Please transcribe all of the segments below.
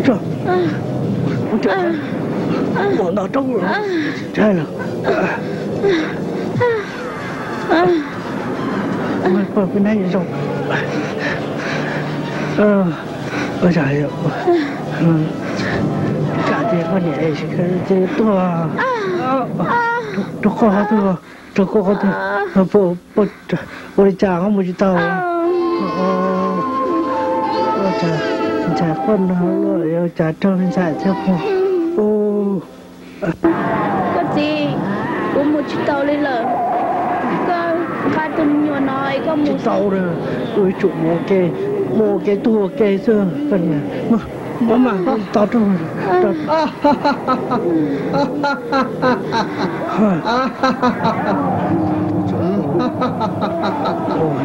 这，我脑中了，摘了，我不难受，我想要，感觉我年是个这多啊，这好多，这好多，不，这我讲我不知道啊，我这才混了，我要这正才才好，Có gì? Cô một chút tàu lên lờ. Có tuần nhỏ nói có một tàu rồi, ôi chủ mua cái tua cái xưa phần này, mà tàu trong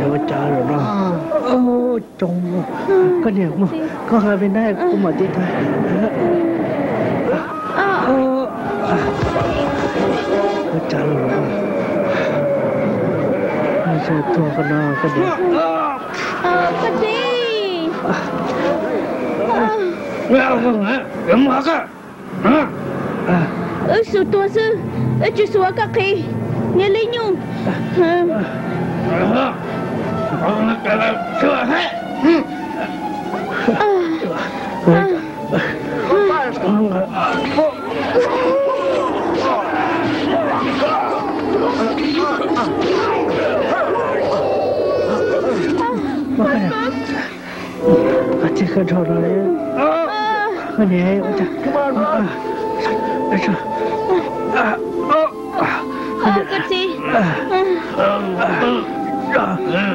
ôi trời rồi đó, trông có nhiều mà có hai bên đây cũng mà đi thôi. Trời ơi, sao thua cái nào cái gì? Cái gì? Không hả? Đừng mở cơ. Sư tua sư, chú xóa các khi, nghe lấy nhung. Cái là sửa hết. Chị khẩn trò rồi cái này ôi trời Cái gì?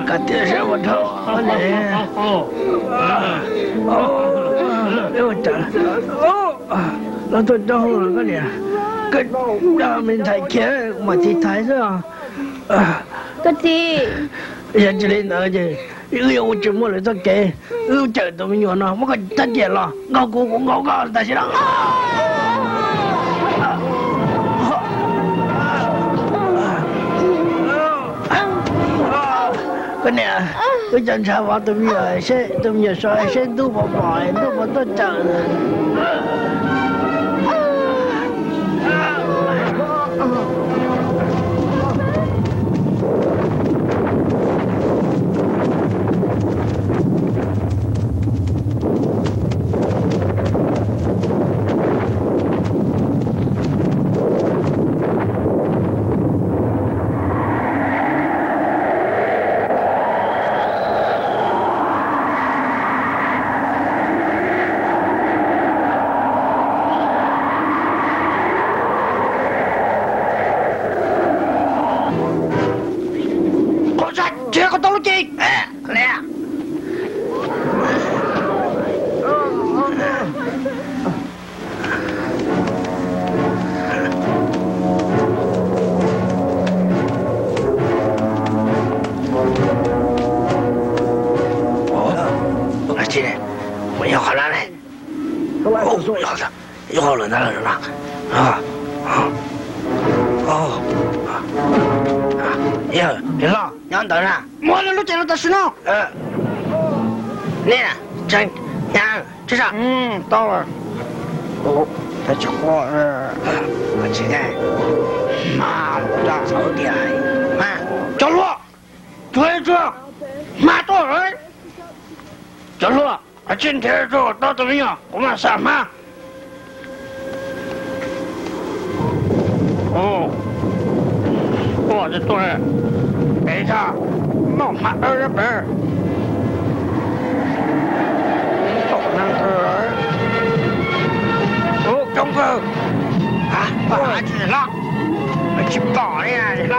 Cả tiền sẽ một thâu cái này ôi trời nó tôi đau rồi cái này cái mình thấy kia mà chị thấy rồi Cái gì? giờ chỉ lên ở gì yêu chỉ mua lại tôi kể yêu chờ tôi mình nhon nó mất cái tất nhiên là ngao cô cũng ngao ngao ta sẽ đó cái này cái chân sao vào tôi bây giờ xoay sẽ tu bỏ tôi chờ一会儿轮到了人了，别了，娘等着，我那路见了他是呢，你这娘这啥？到了，他去活我今天妈大早点，小路，追着，妈多人，小路，今天说到怎么样？我们什么？我这对，没啥，弄马二本，都能儿。中哥，我去了，我去保呀去了。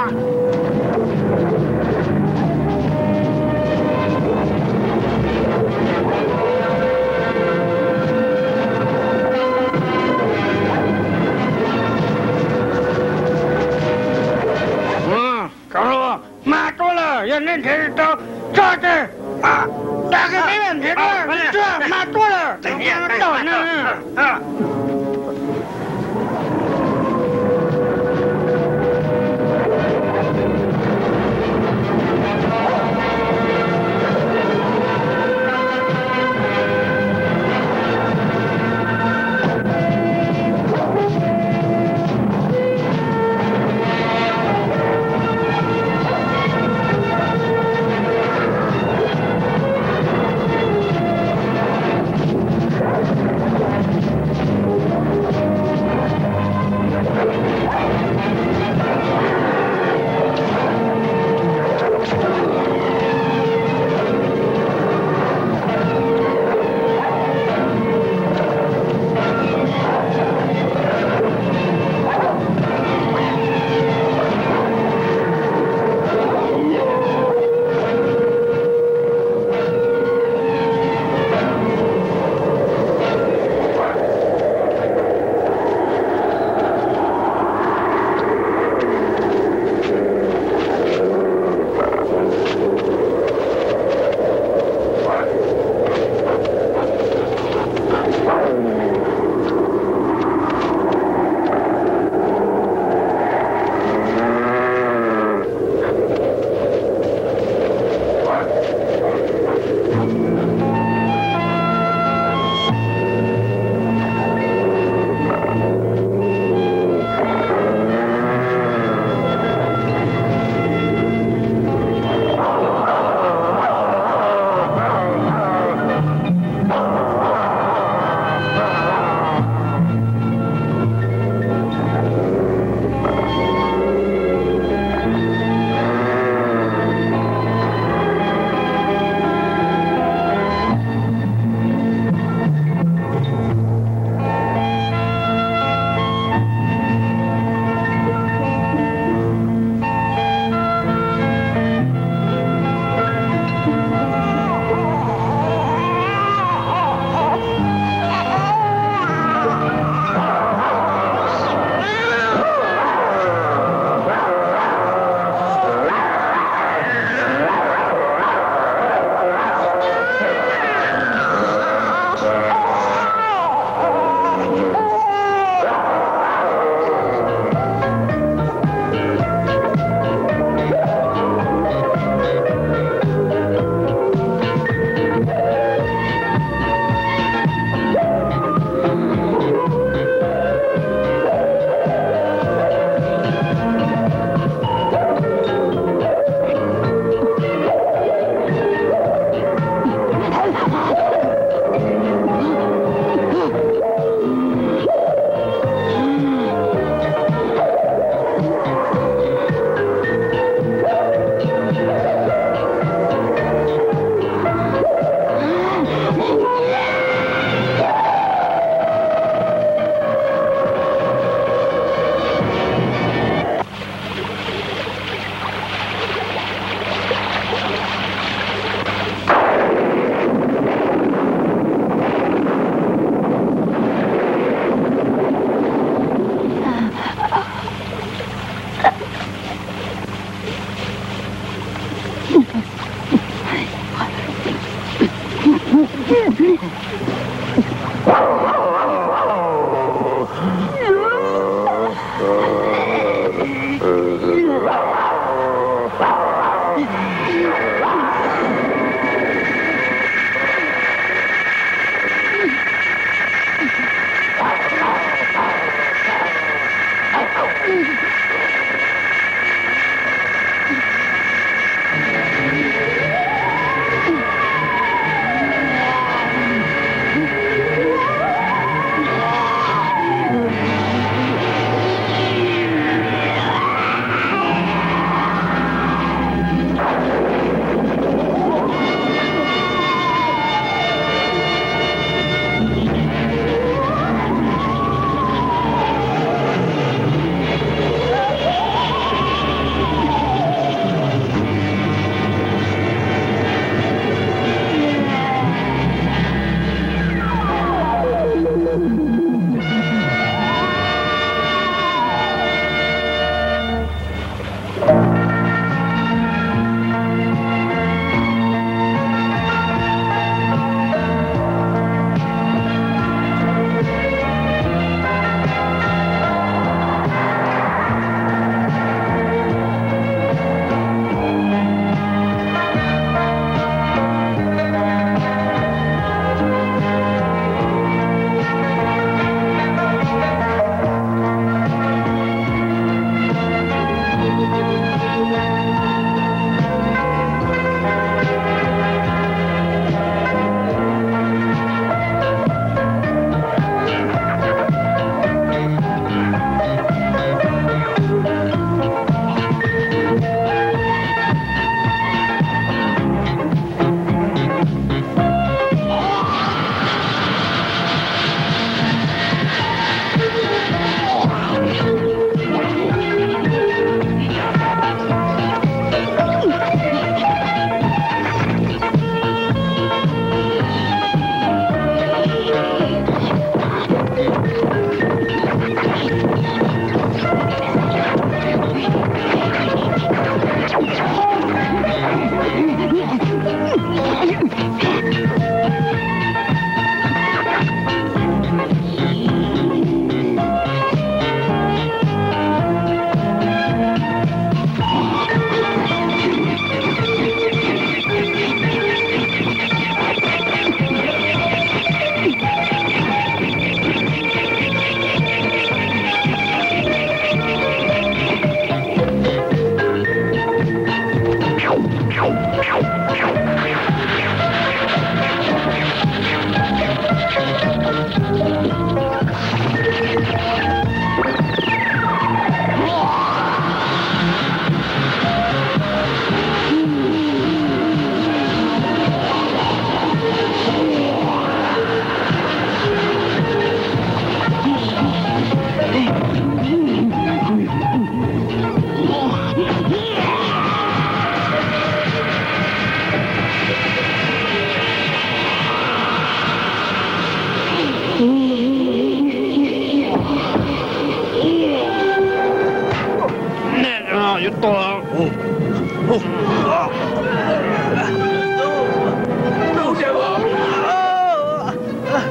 告诉我，马多了，要恁天到这这大概没问题了，这马多了，到呢。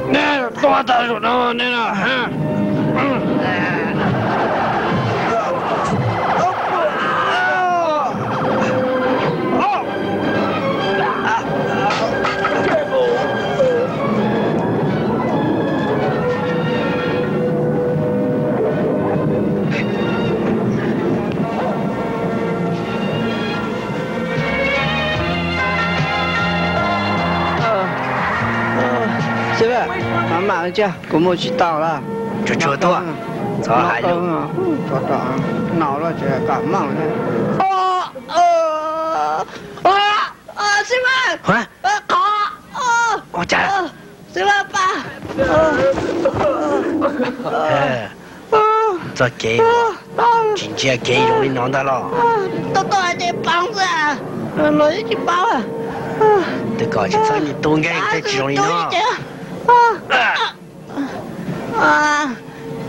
那多大手呢？那个，媳妇，马上就古墓去到了，就这多，早还有。多恼了，这感冒了。媳妇，啊，好，我家。媳妇爸，这给我，今天给容易弄的了。多还得帮着，我一起包啊。这搞清楚你多爱在其中里呢。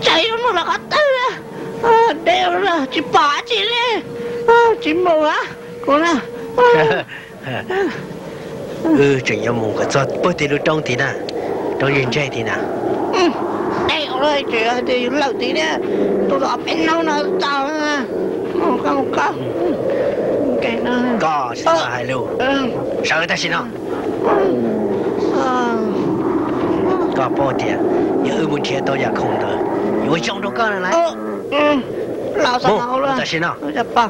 加油努力个得了，对了，去拔起来，去摸啊，过来。真要摸个这不得了当地呢，当人在的呢。对了，这得有老的呢，都老变老了，早啊，我讲，给呢。搞是哪还路？上个大行了。搞包点，你二门天都也空的，有想着干人来。老上好了。大行了。我这爸。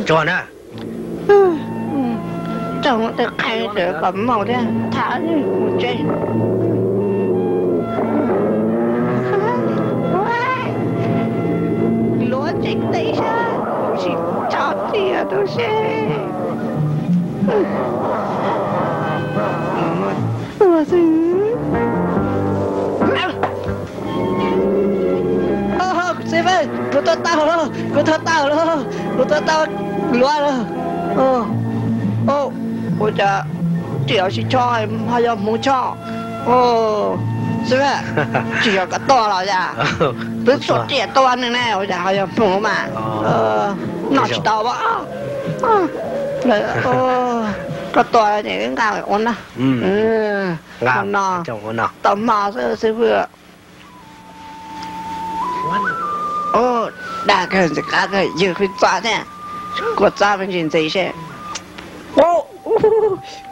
做呢？这我得开着感冒的，他我这。逻辑等一下，不是着急啊，都是。我是。媳妇，我都到了，我都到乱了。我这要是错还要没错。媳妇，这要个多了呀，不是说这多的呢，我这还要补嘛。哪知道吧？个多的人家我呢。啱，就我呢。到马上媳妇。大概是大概也会抓的，我抓不进这些。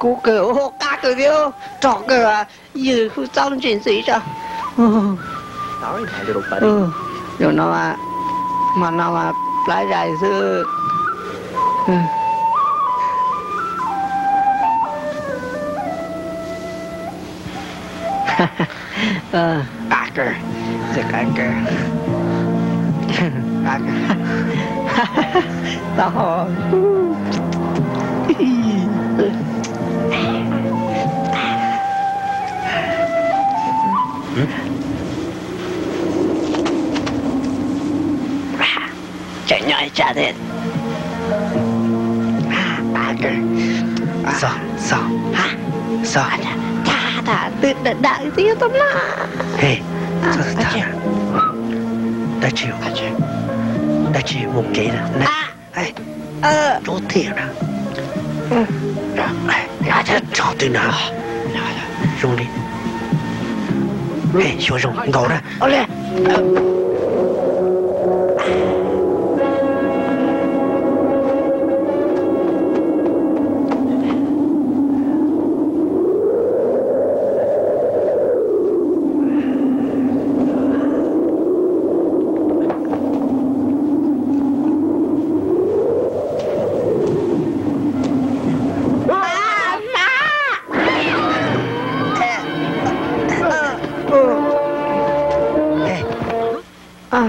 กูเกิดกาเกิดเดียวจอกเกิดยืนคือจ้องจินสีจ้ะเดี๋ยวน้องมาน้องมาปลายใหญ่ซื้อกาเกิดจะกาเกิดกาเกิดต่อchạy nhảy trả tiền sao thả tự đại tí tóm là hey đã chịu một cái này chỗ tiền nè ra cho chỗ tiền nào dùng đi hey xuống ngầu ra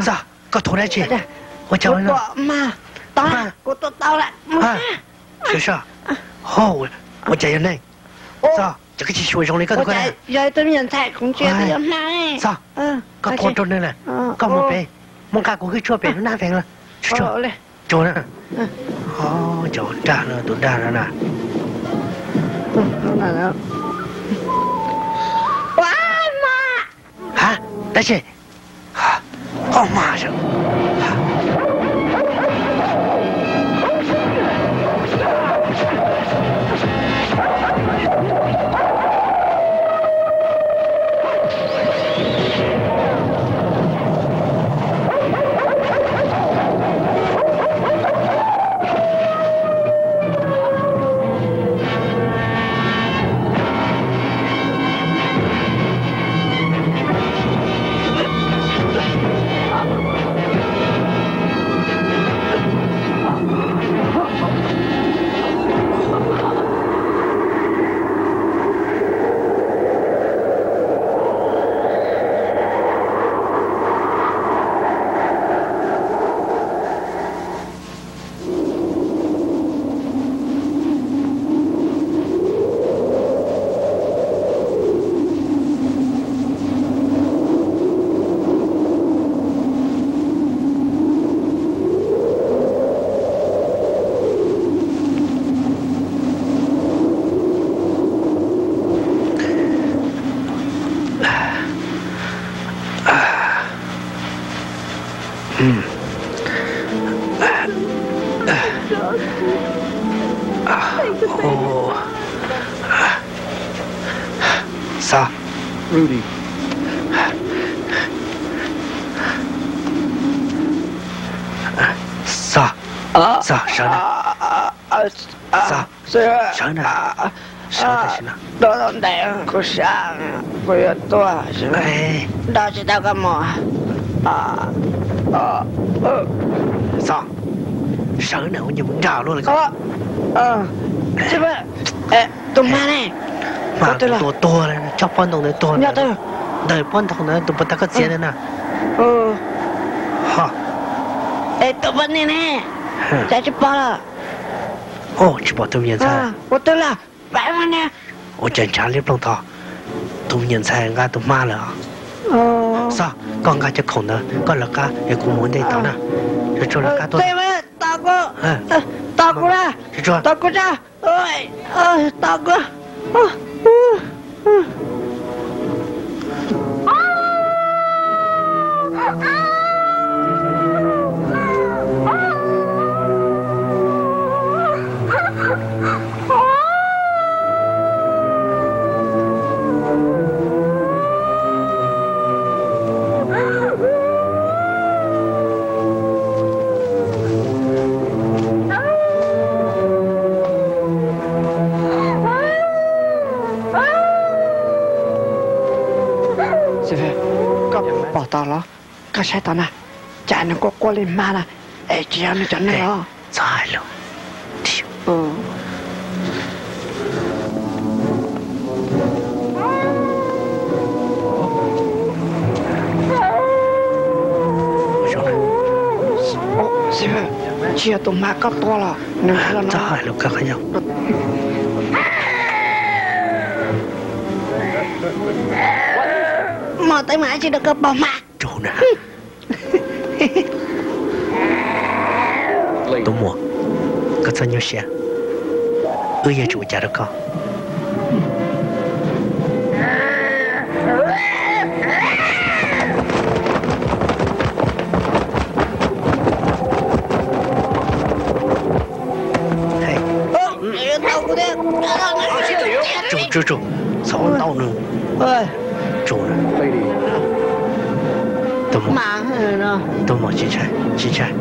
sao có thủ đấy chị我叫你妈到了我都到了学校好我叫人来sao这个是学生的个过来要等人才工作的要来sao có thua trốn đây này có một bé mong cả của cái chùa bé nó nát phải rồi chùa chùa nè chùa trả nữa tụi trả nữa nè hả đấy chị mà rồi Rudy. Sa. Sa, sao nè? Sa. Sao nè? Sao thế nào? Đó đây có sáng với tôi đó chỉ tao có mò Sao? Sao nè, ông muốn trào luôn rồi chứ vậy tụi ma này mà to này chọc con đồng này to nhà tôi đời con đồng này tụi bắt ta có tiền này nè hả tụi bạn này nè chạy chụp bao là chỉ bỏ tụi miền Tây của tôi là bạn mà nè chân chán liếp lòng thọ tụi miền Tây ngã tụi ma rồi sao con gái cho khổng nữa con là cá để cũng muốn đây tao nè cho là cá tôi tao có ra tao có ra ơi tao có tao lo cái sai tao nè chạy nó có qua lên ma nè chị em nó chẳng này đó sai luôn chị tụi ma cấp to là sai luôn các anh em mà tới mãi chỉ được cấp bao mà chủ nè tôi mua có sao nhiều xe giờ chủ trả được không chủ sao tao nữa chủ nè tôi mua chín trái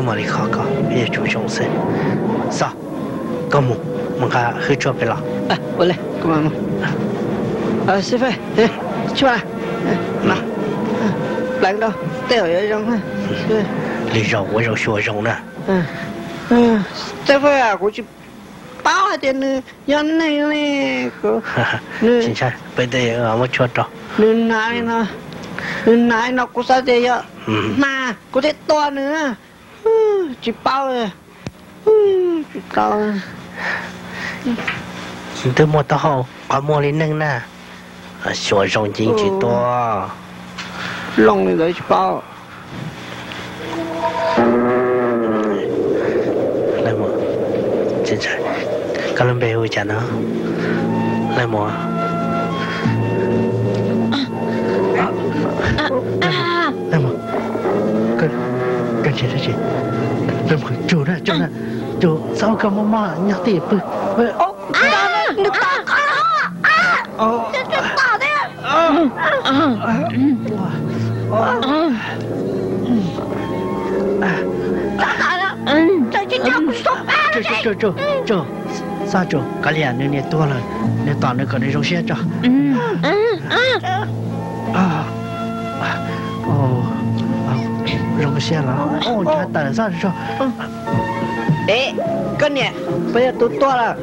mà đi khó có bây giờ chủ trong xe sao có một cái hơi cho về lọ boleh come on sư phê cho nào lạnh đâu tèo ở trong ha lấy rau với rau xua rau nè sư phê à của chị bao hai tiền nhân này này chính xác bây giờ ở một chỗ đó nên nãy nó có sao thế ạ mà có thể to nữa chỉ bao rồi chỉ bao tôi mua tao có mua lên nâng nè xua rau chính chỉ to lòng này rồi chỉ bao lại mua chính xác cái lần béo chả nó lại mua lại mua cái gì đấy chị lại mua chủ nè chủ sao cái mama nhặt tiền bự nước tao có nó tao đấy chỗ sao chỗ cái liền này to rồi nên toàn nó có để rau xe cho rau xe là cha tờ sao cho cái này bây giờ tôi to là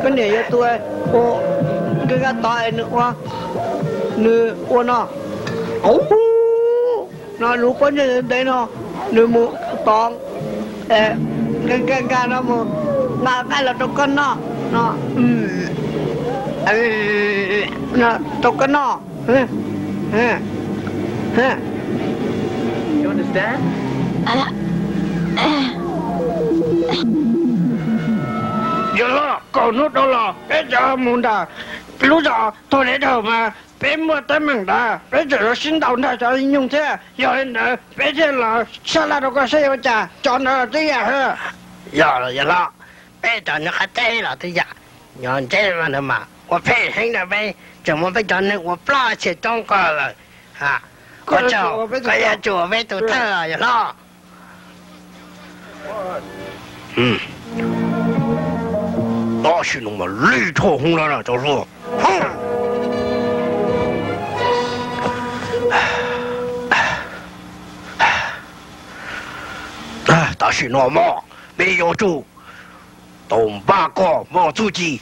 cái này giờ tôi cái to nữa qua nữa qua nó lúc có như thế nó nữa một tòng cái nó một mà cái là trong cân nó trong cân nó You understand? Giờ lo còn nút đâu lo bây giờ muốn đã lúc giờ tôi lấy đầu mà bây mua tới mình đã bây giờ nó xin đầu đã cho dùng thế giờ nên bây giờ là sao là đâu có xe mà trả chọn nó thế à giờ lo bây giờ nó khai tế là thế giờ nhọn thế mà nó mà 我配合了呗，怎么被讲呢？我不去中国了啊！我要做被独特了，有了。那是那么绿透红了，就说，但是那么没有做，东八个毛主席。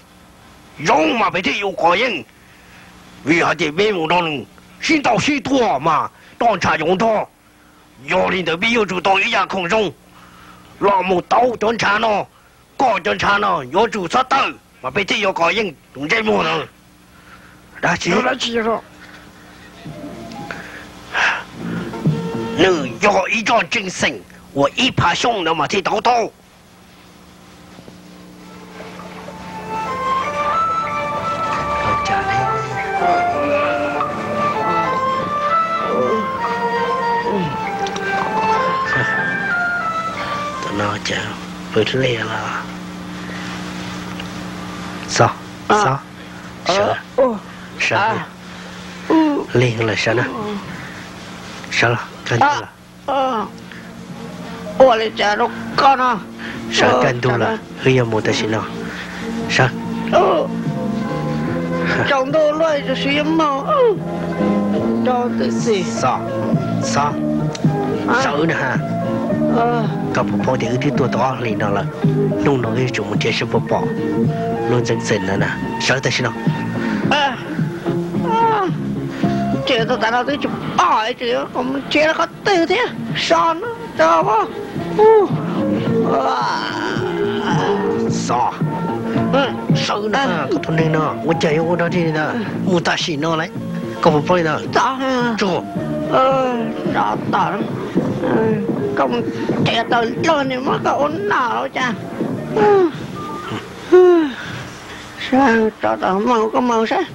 用嘛，别的有个人，为啥子没有人先到许多嘛？当茶用它，有人都没有做到一样空中，那么刀端茶呢，高端茶呢，要做啥刀？嘛，别的有个人用这么呢？那是。你有一种精神，我一爬上那么去刀刀。nó chả bớt lẹ là sao sợ liền là sợ nè sợ là cần là ô lại chả nó con à sợ cần tu là hơi nhiều một tí nào sợ trong đó loại cho suy màu cho tự gì sợ nè ha các bộ phận thìตัวđó liền đó là lúc nào cái chúng mình chơi sẽ bỏ luôn chân chân nữa nè sợ tới xin nào chơi tao nào tới chụp ỏi chứ không chơi nó có từ thế son cho quá sợ nè có thằng này nè tôi chơi ở đó thì nè mua ta xin nó lấy các bộ phận nè ta cho đó ta công trẻ tới lên thì mất cái ổn nào đâu cha sao cho tao màu có màu sắc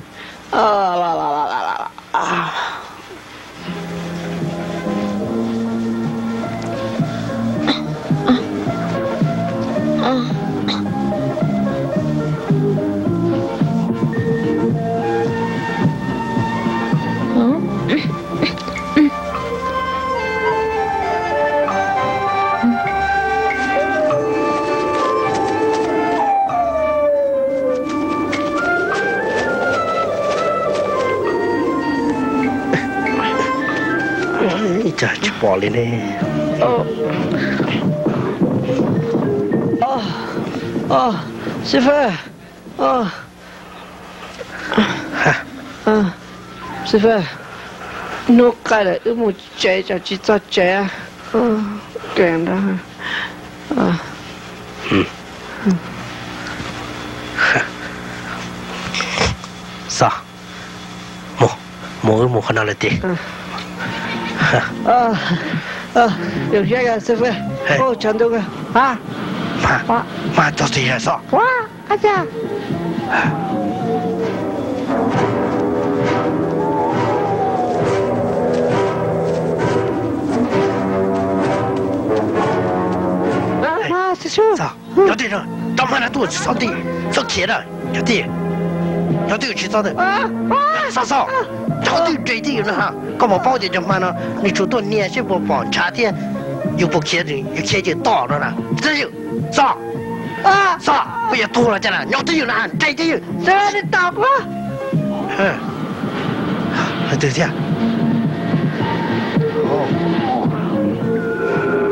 chả chụp bỏ lên đi sư phụ sư phụ nó cái là một trái cho chỉ cho trái kèn đó sao một khả năng là tiền有些个师傅哦成都个啊妈做这些啥哇阿姐师傅啥要对着当妈的肚子上地上铁的要对有去找的啥找对对的了哈干嘛包的这嘛呢你主动联系不帮茶店又不开人又开就到了呢这就啥不要多了这了要对有了对的有这你打不对的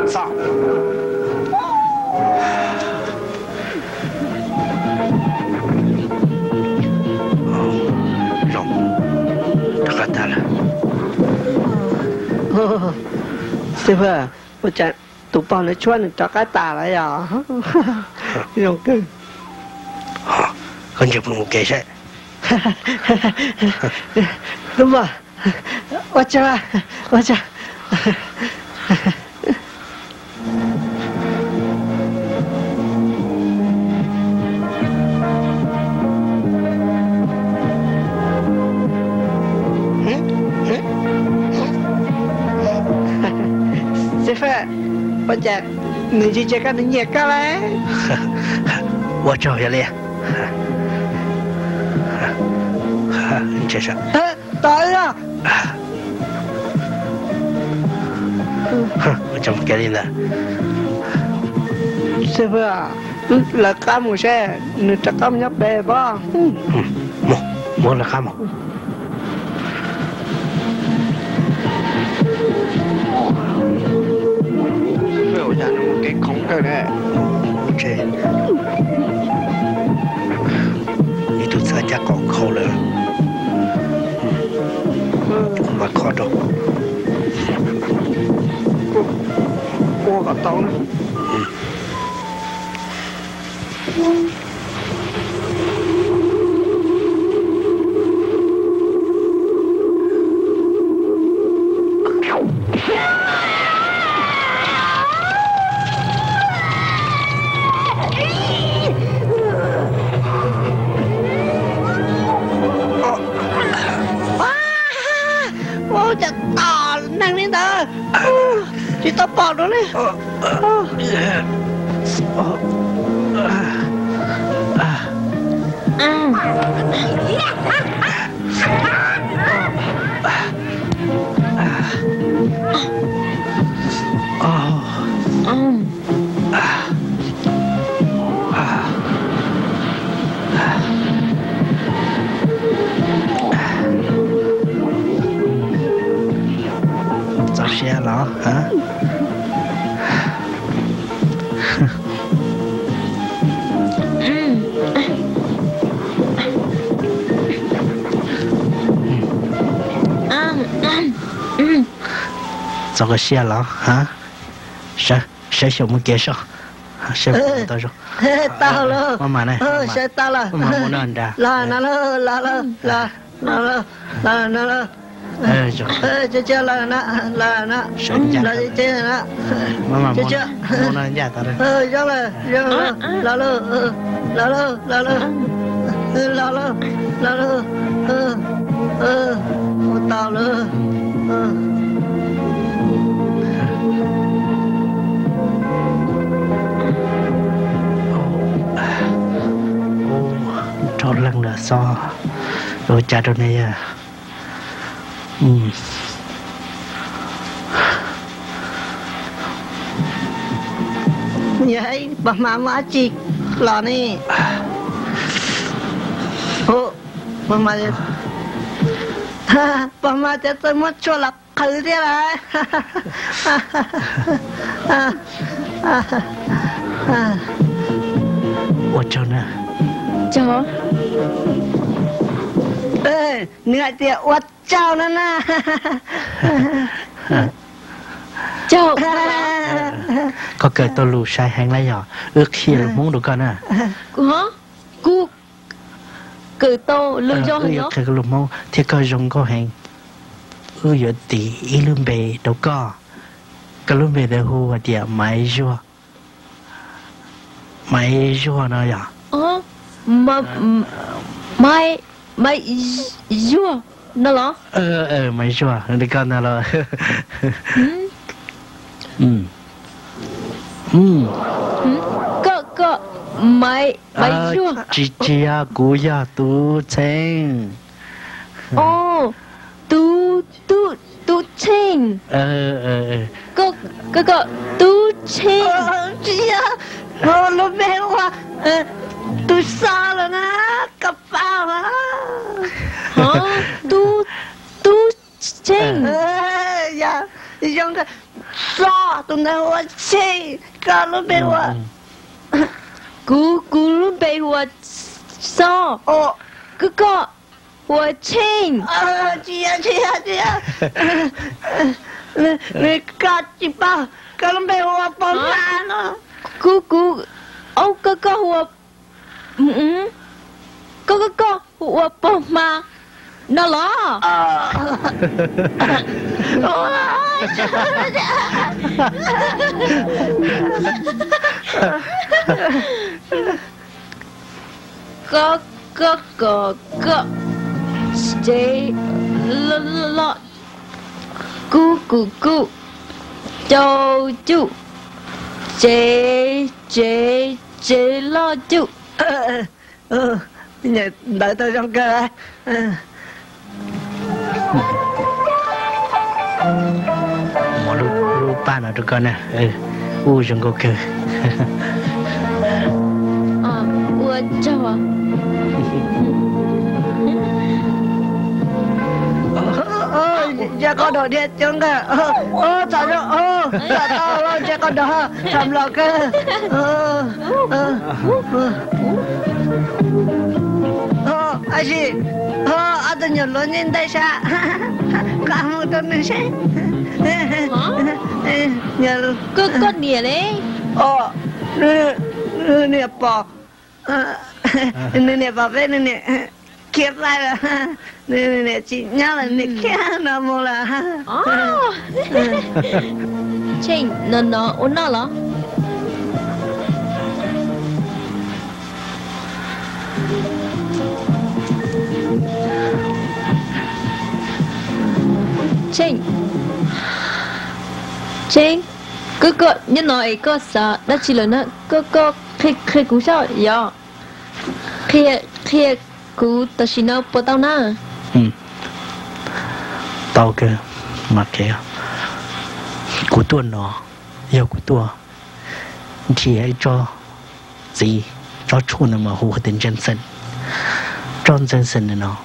啥师傅，我讲都帮你穿找个打了呀，用根。好，很久不用改善。那么，我讲。师傅，我讲，你就这个能也干嘞？我找下来。这是。大呀！哼，我怎么给你的？师傅啊，là cá mù xe, nửa chắc cá nhấp bè ba. Mua là cá mù. Bây giờ nó cái khổng cơ này. Chết. Đi tụi xa chắc còn khâu nữa. Cũng mà khó đâu. Cô cả tao nữa. Ôi trời to năng lên tờ. Chị tao bỏ nó đi. Sao xe nó hả? Sao cái xe nó hả? Sẽ xong một kia sao? Sẽ tao rồi. Tao rồi. Mama này. Sẽ tao rồi. Mama muốn ăn ra. Là chơi là nó chơi nó. Mama muốn ăn ra tao rồi. Tao rồi. Cho lần là so rồi cha đồ này à. Vậy bà má chị lò này. Ô bà má cho tôi mất cho là khử thế này. Ủa cho nè. Cho. Ê, nửa tiệm uất chào nó nè. Chào. Có kể tôi lù sai hàng lấy nhỏ. Ước khi là muốn được con à. Hả? Cô cử tô lương cho hả nhớ? Cái lùm mong thì có dùng có hàng. Giờ tí ý lùm bề đâu có. Cái lùm bề đều hù và tiệm máy rùa. Máy rùa nó à? Máy rùa nó là? Máy rùa đi con nó là. Có máy rùa. Chị à cú ya tu chênh. Ồ, tu chênh. Có tu chênh. Chị à, nó bé quá. Tu xa rồi nè, cặp bao hả? Hả? Tu chênh. Dạ, giống như xa, tụi nó hoa chênh. Cả nó bé quá. Cú lúc bé hoa xa. Có hoa chênh. Chị à. Người cả chị bao, cả nó bé hoa bóng ra nó. Cú có hoa có hoa bông mà nó là có chế lo cu châu chú chế lo chú. Đợi tôi trong cơ. mà lúc ba nó được con nè u trong cô kêu u cháu à cha con đồ điện chúng cả sao đó sao tao lo cha con đó thầm lo cơ anh chị anh tôi nhớ luôn nhìn đây sao cả một tuần nữa sẽ nhớ cứ con nhỉ đấy nè bỏ nè bỏ về nè kia lại là nè chị nhau là nè kia nó mua là chị nó ổn nào đó chị cứ có nhân nói có sợ đó chỉ là nó có khi cũng sao vậy khi cú ta chỉ nói bỏ tao na tao kêu mặc kệ của tôi nó yêu của tôi chỉ hay cho gì cho chú nó mà hù đến chân sân trong chân sân này nó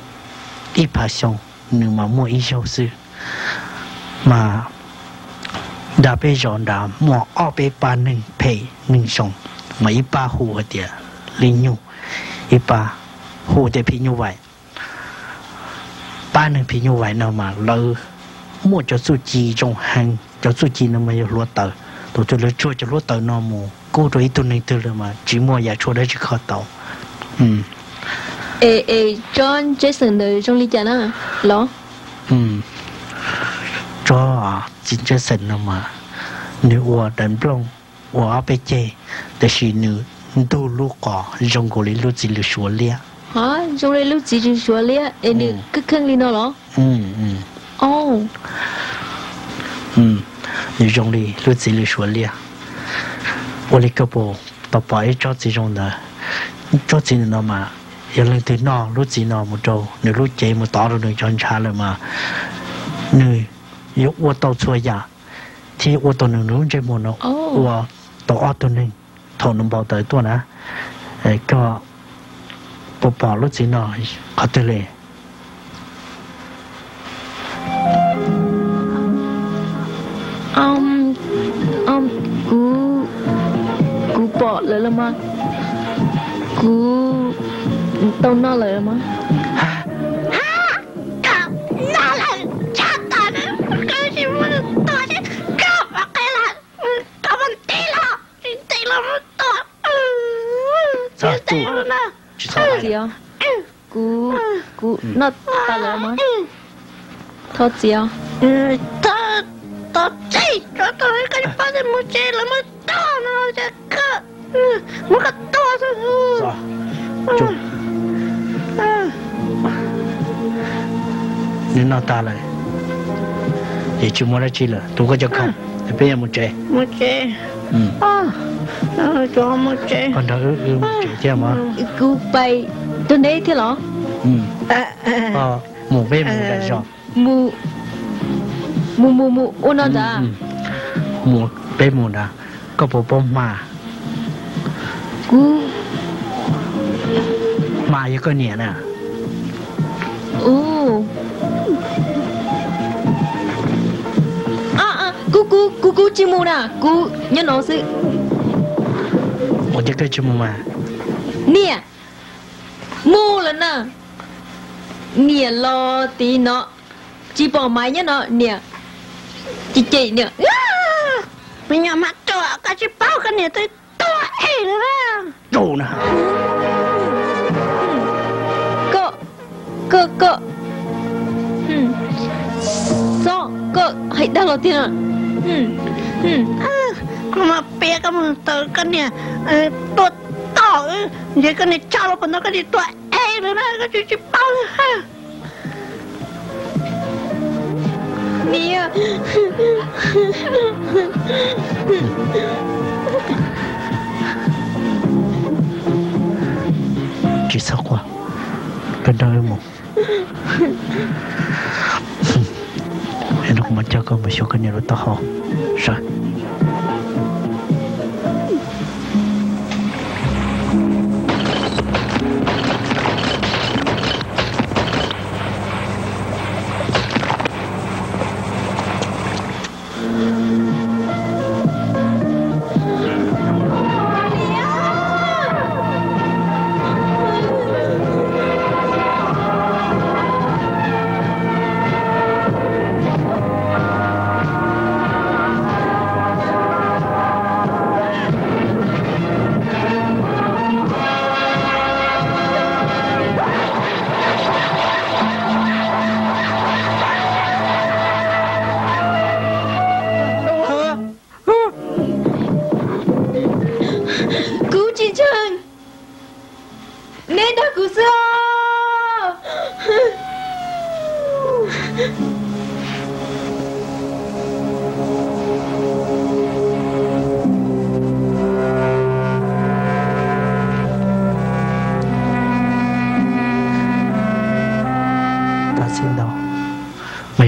đi phá xong nhưng mà mua ít số sư mà đã bây giờ đã mua ở bên ba nâng pay nâng xong mà ít ba hù ở địa linh nhung ít ba hù để phi như vậy ba nâng phi như vậy nào mà lỡ mua cho số chi trong hàng cho số chi nó mà lúa tờ tôi cho lúa chua cho lúa tờ nó mua cô rồi tôi nên từ là mà chỉ mua giá chua đấy chỉ khó tàu John Jason đời trong ly trà đó lo cho chính Jason nó mà nếu ở đàn plong ở bên chếแต่是nữ tu lúc có trong cổ lý lúc gì lúc xóa lia hả trong đây lúc gì xóa lia nữ cứ khăng đi nó lo nữ trong đây lúc gì lúc xóa lia我哩个不爸爸一做这种的做这种的嘛有人对那lúc gì nó một trâu nếu lúc chế một tỏ được chọn trả lại mà người yếu ô tô xua giả thì ô tô nương nương trên một nó ô tô ô tô nương thầu nông bảo tới tôi nè có bộ bỏ lúc gì nó có tới lệ cú bỏ lại là mà cú tao nó lại là mà gì à? Cú nó ta là mà thôi gì à? ta chơi cho tôi cái bao giờ mua chơi là mua to nó chứ cơ mua cái to thôi nếu nó ta lại thì chú mua ra chi là tôi có cho không thì bây giờ mua chơi cho mua chơi còn đó mua chơi chứ mà cú bay tôi đấy thế lọ mua bé mua đại rồi mua ôn nó ra mua bé mua đã có bộ bông mà cú mà như cái nhẹ nè cú chim mua nè cú nhớ nó sự một cái chim mà nè mua lần nè nè lo tí nó chỉ bỏ máy nhá nó nè chị nè mình nhà mặt trọ cái chỉ bao cái này tới to ấy nữa đó đồ nè cơ sao cơ hãy đăng đầu tiên à mà bé cái mình tới cái này to to vậy cái này cho nó còn nó cái gì to ấy nữa đó cái chỉ bao ha nè chỉ sao qua bên đây một cho con một số cái này nó hậu rồi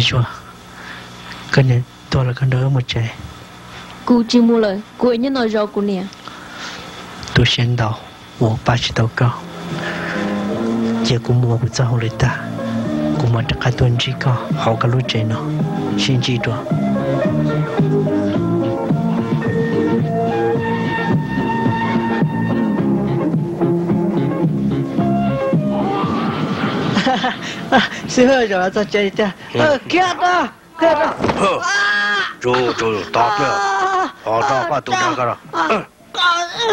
chua cái này tôi là con đỡ một trẻ cô chỉ mua lời cô ấy nhớ nói rõ cô nè tôi xem đầu我爸是祷告结果我不知道了的我们这个东西个好个路线呢先记住师傅就在这里的看到就打掉打把都那个了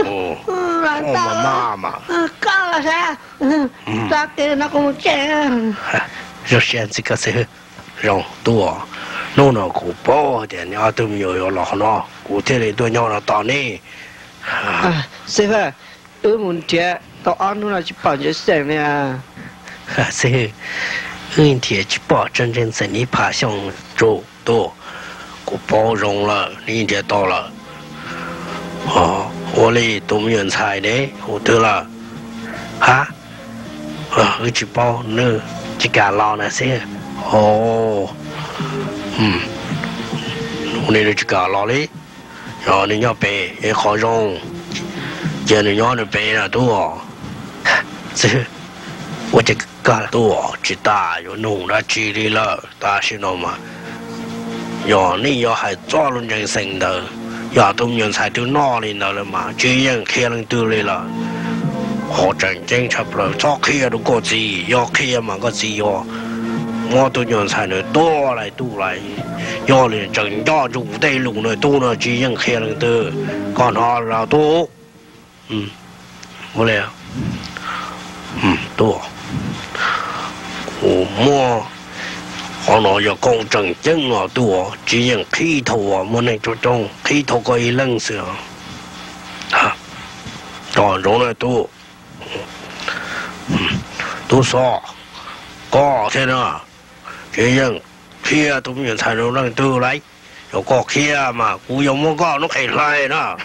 我妈妈干了噻打给那公钱就现这个是让多弄了古包的你都没有了呢古天里都要了到你师傅我们这到安弄了去办这事呢是问题去保证真正你爬上走多我包容了你也到了我哩都没人猜的我对了哈我去包呢去干老那些我哩去干老哩然后你要背也好用叫你要你背了多这我这个多知道有弄了距离了但是呢嘛要你要还抓住人生的要都人才都哪里了嘛这样可能对了我真正差不多早开都过自要开嘛个自由我都人才能多来多来要你真要住对路呢多呢这样可能的干好了多我嘞多我可能要讲正经啊多这样开头啊我那就种开头个一愣是啊当然了多都说个天啊这样开都人才能让都来有个开嘛我有么个都可以来呢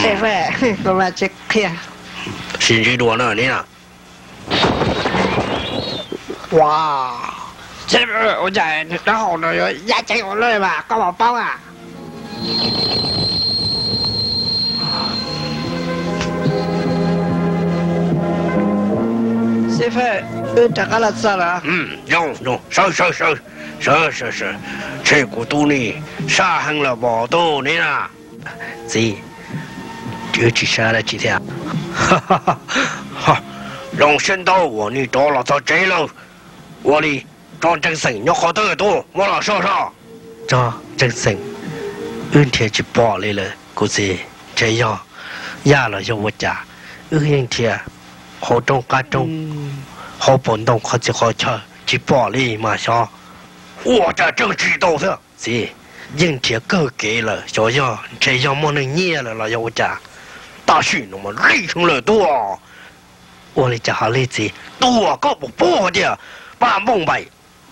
师傅我们这开星期多呢你啊哇这个我在然后呢有压ใจ我เลย嘛ก็บอกเป้าอ่ะ师傅这个了啥了用是这个都呢杀狠了不多你啊这就去杀了几天让先到我你到了到这了我哩张正生要好得多我老说说张正生天去包来了估计这样压了就我家天好中干中好本动好吃好吃去包里嘛小我这正知道的这应天够给了小样这样没能捏了要我家大训那么累成了多我的家里子多个不包的把梦白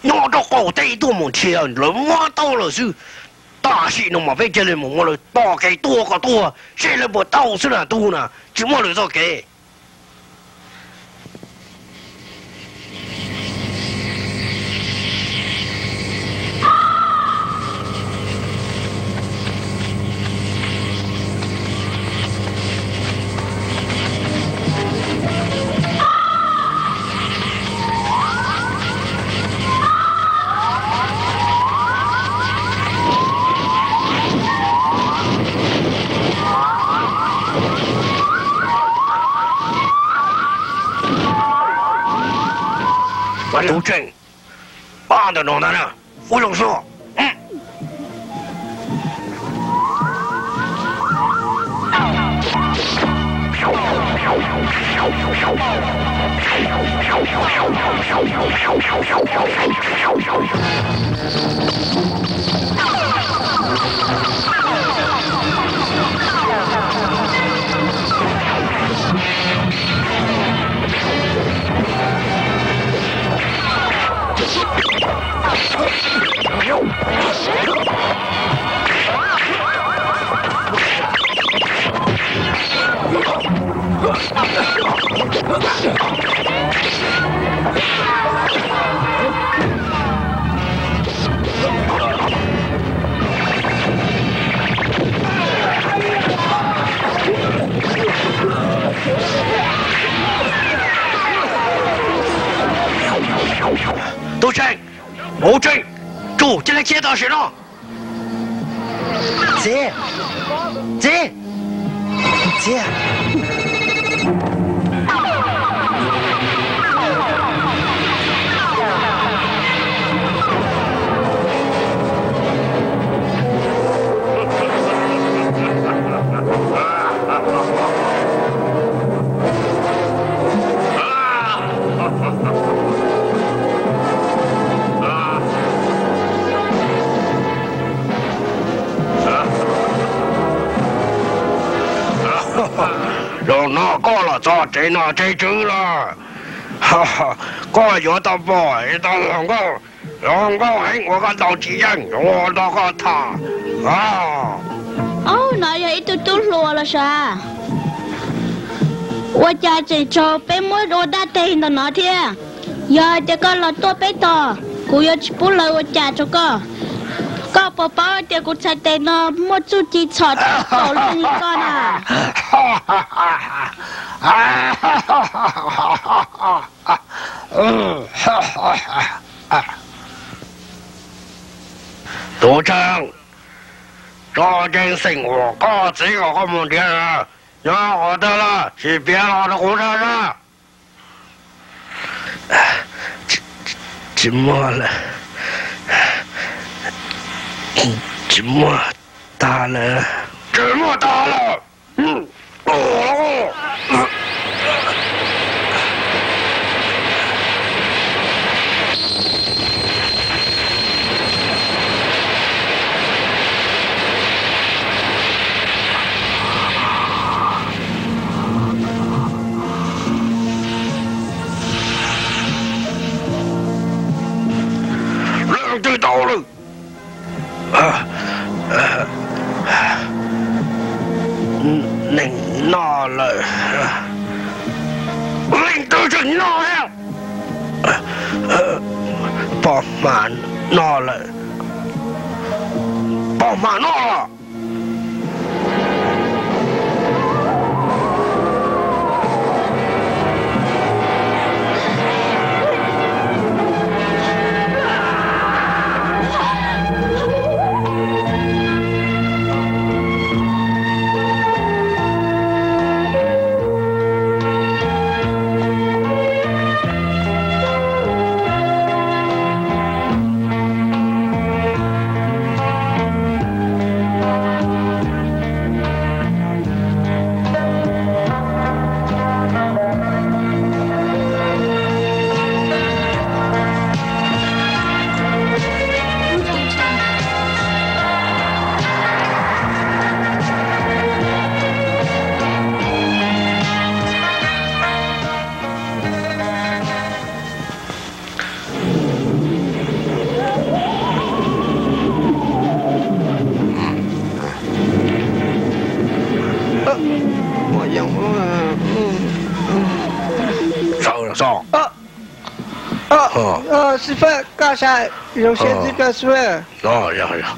拿着高低多么钱人挖到了是大戏那么被这里我了大给多个多现在不到是了多呢怎么了做给不准，爸的弄的呢，不用说。都真，不真，住进来接到谁了？姐，姐，姐。让那过了，咋这那这真了？哈哈，过有到不？到两个人，我看到几人，我那个他啊。哦，那也一都落了啥？我家这周被摸我大腿的那天，要这个老多被打，我要去不来我家这个。ก็ปอๆเดี๋ยวกูใช้เตนมดจูจีฉอดโตลงก่อนน่ะ都成，这件生活搞这个好问题了，然后得了，是别老的胡扯了，怎么了？怎么大了？怎么大了？两队到了。领到了，领到这拿了，宝马拿了，宝马拿了。师傅，刚才有些这个师傅。呀，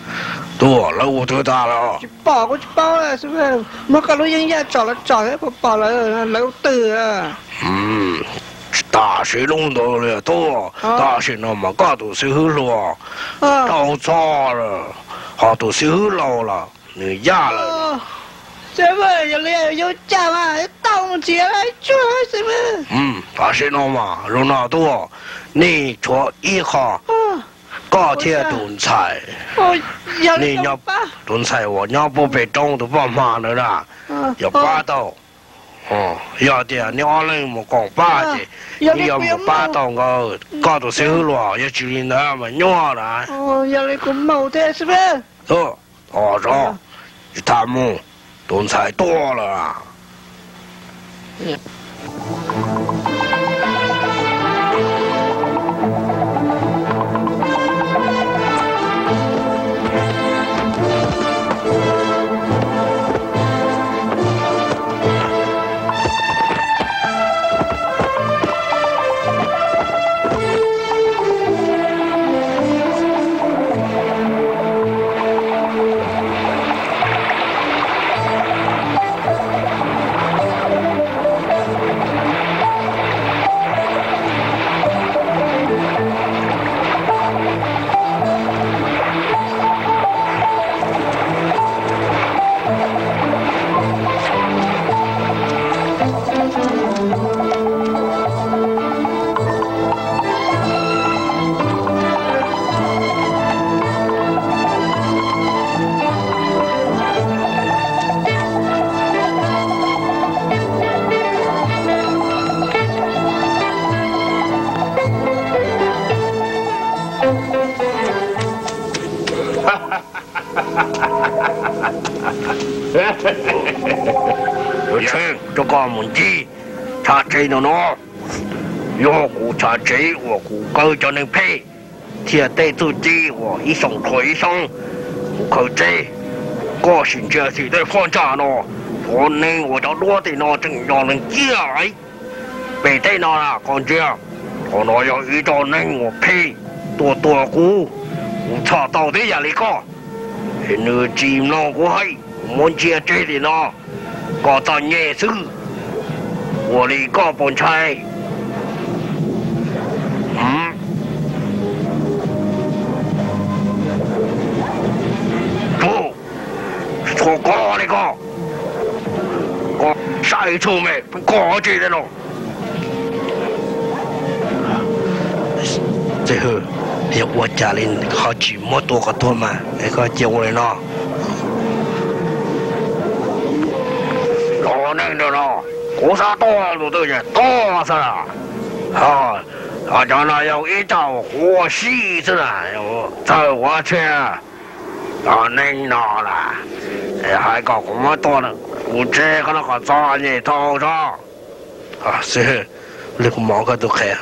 多了我多大了？去报了，师傅，我搞了人家找了不报了，老得啊。大水弄到了多，大水那么高都水好了，到早了，好多水好老了，你压了。什么有家嘛？动起来做什么？发现了嘛，罗纳多，你做一号，高铁炖菜，你要炖菜我要不被冻都不嘛的啦，要巴到，要的你阿人莫讲巴的，你要莫巴到我搞到手了，要注意那么尿啦。要那个毛的是不是？说，他们炖菜多了啊。有钱这个问题，查这了喏，要顾查这，我顾够就能配，贴对自己我一送推送，我靠这，个性就是对放假喏，我呢我就落地喏，正让人进来，别对喏啦，讲这，我喏要遇到人我配，多顾，我查到底也嚟个，现在进喏我系。我接这里呢，搞到夜市，我的搞本菜，错过那个，我晒出没过去的咯。最后，要我家里好几么多个多嘛，那个接我来呢。那个咯，我啥多路都是多是啦，将来有一道火戏是啦，走我去，恁那啦，还搞咁么多呢？我这个那个专业头上，是，那个毛个都开。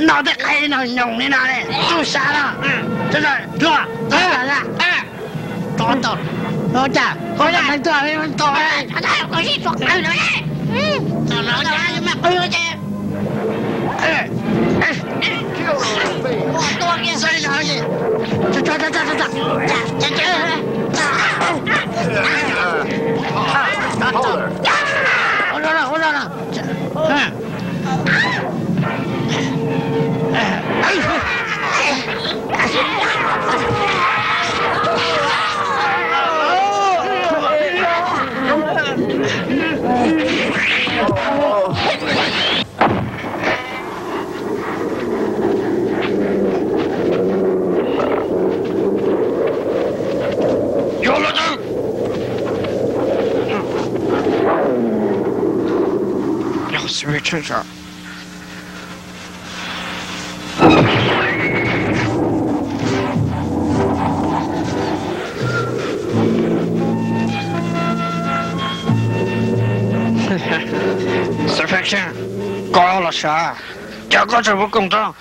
脑袋开那弄的那嘞，就傻了，这是这，找到了，老家，好家，这人到了，他过去抓来了嘞，老家你们回去，我多给谁上去，我说了，吃啥？石飞先，高了啥？这个这不公正，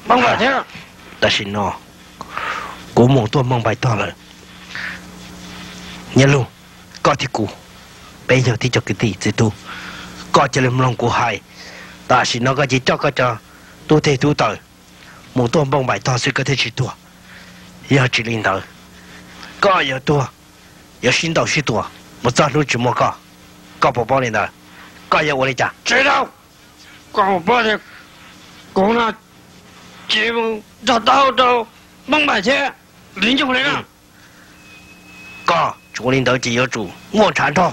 孟白天。但是呢，古梦多孟白多了。nhớ luôn có thì cụ bây giờ thì cho cái gì thì tu có cho lên lòng của hai ta chỉ nó có chỉ cho tu thể tu tới một tuần bông bài to sẽ có thể chỉ tu giờ chỉ linh tới có giờ tu giờ xin đầu xin tu một giờ luôn chỉ một có bảo bảo lên tới có giờ我来讲知道广播的公了节目找到孟白天领就回来了có chủ领导只有主我缠着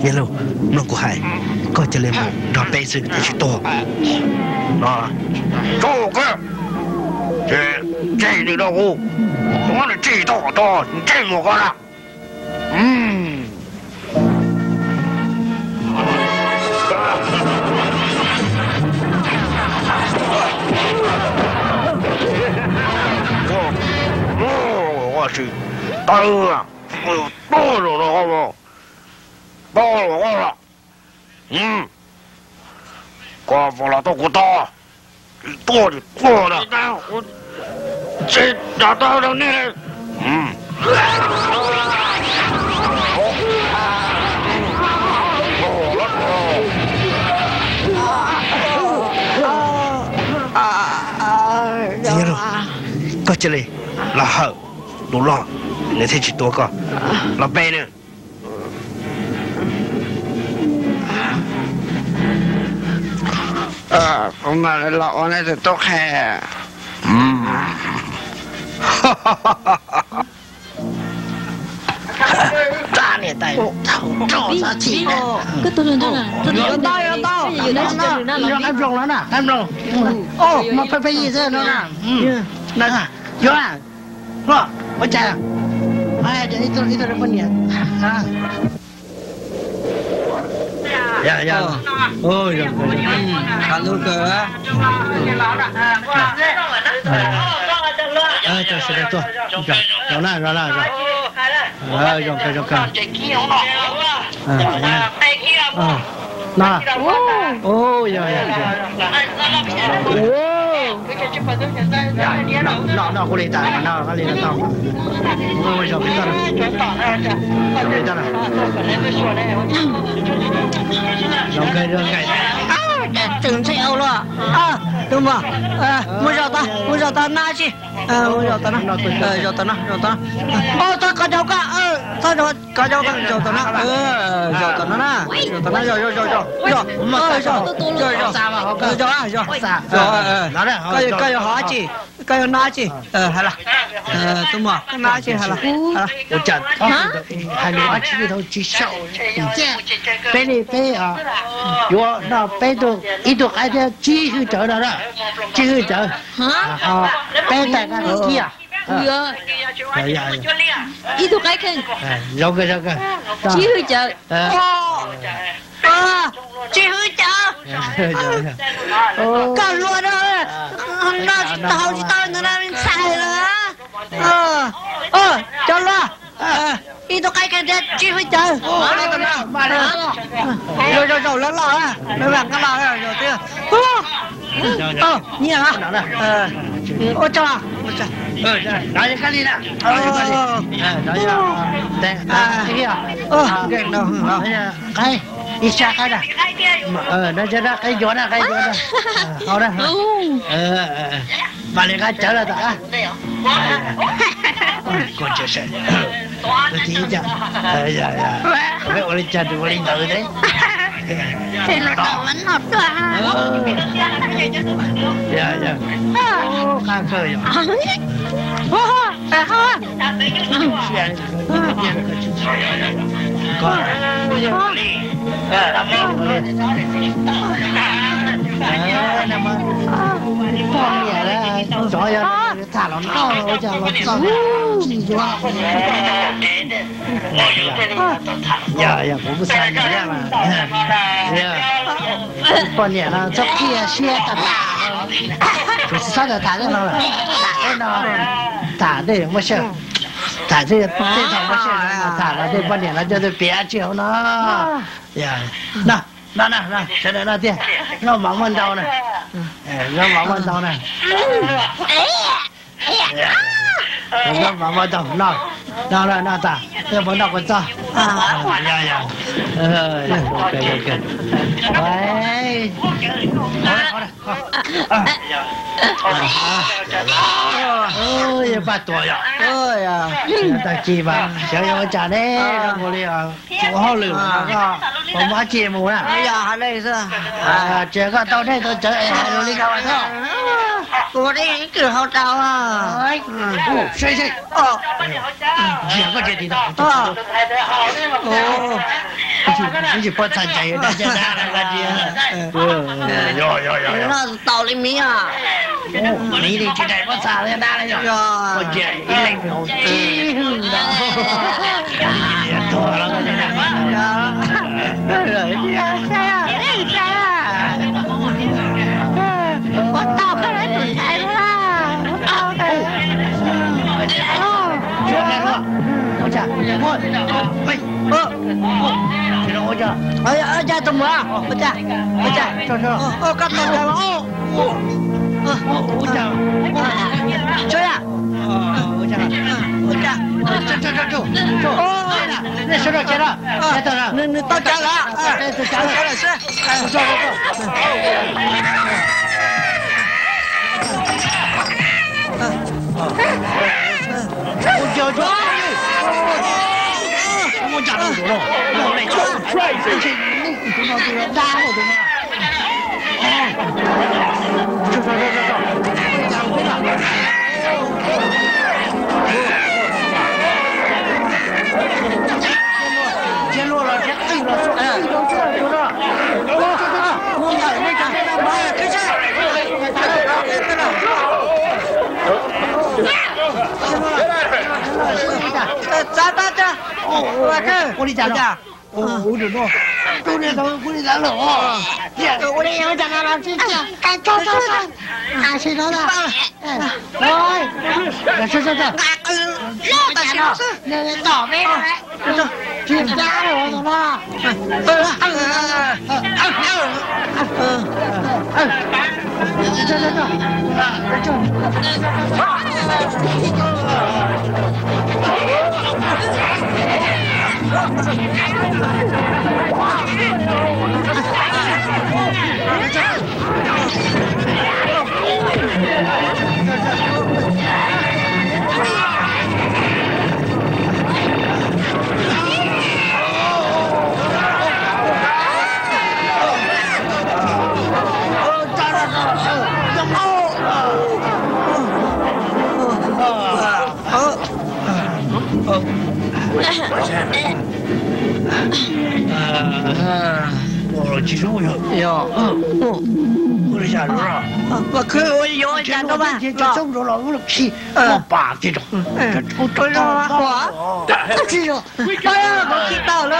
nhớ lâu nó của hải có cho lên nó bé sự thì chỉ to啊，这个这里的屋，我的这道道，你这么个了？嗯。我去，大哥啊，我多着了好不好？到了我了，过不了都给我到，多的多的，我这找到了你，nhớ rồi có chơi này là hậu đủ lo để thấy chỉตัวก็là bé nữa hôm nay lọ này thì tốt hè炸你带照啥气cái tôi lên đó là有到em rồng了呢em rồng ô mà phải gì thế nó nè nè vô à lo có chạy ai jadi itu ada punya ya oh ya kalau ke cho sẽ được rồi rồi nè oh ya nó có lên tại mà nó có lên tao ôi giờ biết rồi biết rồi rồi cái từng theo luôn đúng không muốn giờ ta na chi muốn giờ ta na giờ ta ô ta có đâu cả ta đâu có đâu cả giờ ta na giờ ta na cái hỏi chi cái na chi hay là đúng không na chi hay là我讲还没把气头去烧背里背啊我那背都一度还得继续走了继续走啊背带那个机啊ít thuộc cái kênh rồi cái chỉ hơi chờ chỉ hơi chờ cả luôn đó nó tao chỉ tao nó đang xài nữa cho lo ít thuộc cái kênh chỉ hơi chờ rồi lớn lo á nó làm cái lo rồi tiêu như hả ô cho nói cái gì nè nói cái kia cái đâu cái đi xa cái nè nó cho nó cái gió nè hao đó mà liền cái trở lại ta còn chưa sợ tôi thấy chưa dạ cái ô linh chân ô linh tự đấy thì nó đau lắm hợp ra dạ khang khơi rồi con 那么放眼了，照样他老闹了，我讲了早记住。呀，我不三年了，放眼了，这天些的大，就是上头打热闹了，打的我想。打这场我现在打了，这半年了，就是别酒了呀。那，现在那店让王万刀呢？让王万刀呢？让王万刀那打，要不那个招呀。OK。喂，好也把多呀。大姐吧，小友讲的，我的啊，做好了那个，我妈节目了。哎呀，还累是？这个到这都这，努力干完了。我的一个好招啊！谁？这个地道。你去帮参加有大家那个姐。那是道理没啊？你的这台我咋了打了呀？我这一来表真的，多了个我到客人准才了。我讲，我讲，哎呀，二家怎么了？我讲，哦，刚到家了，我讲，这样，我讲，走，那收到钱了，来等着，你到家了，到家了是，走。我叫住，我讲住了，我来去，你不能这个打我的嘛。见落了，对了，我买那个，妈呀，开车！咋的？我的家长，我知道，都在我的家了啊！我的杨家长，这走，谁走的？走，又大家长，那倒霉了，走，去家了，我走了。我其实我我的家人啊，我可我有家长吧？这中着了，我的屁，我爸这种，这种我，这种，哎呀，我知道了。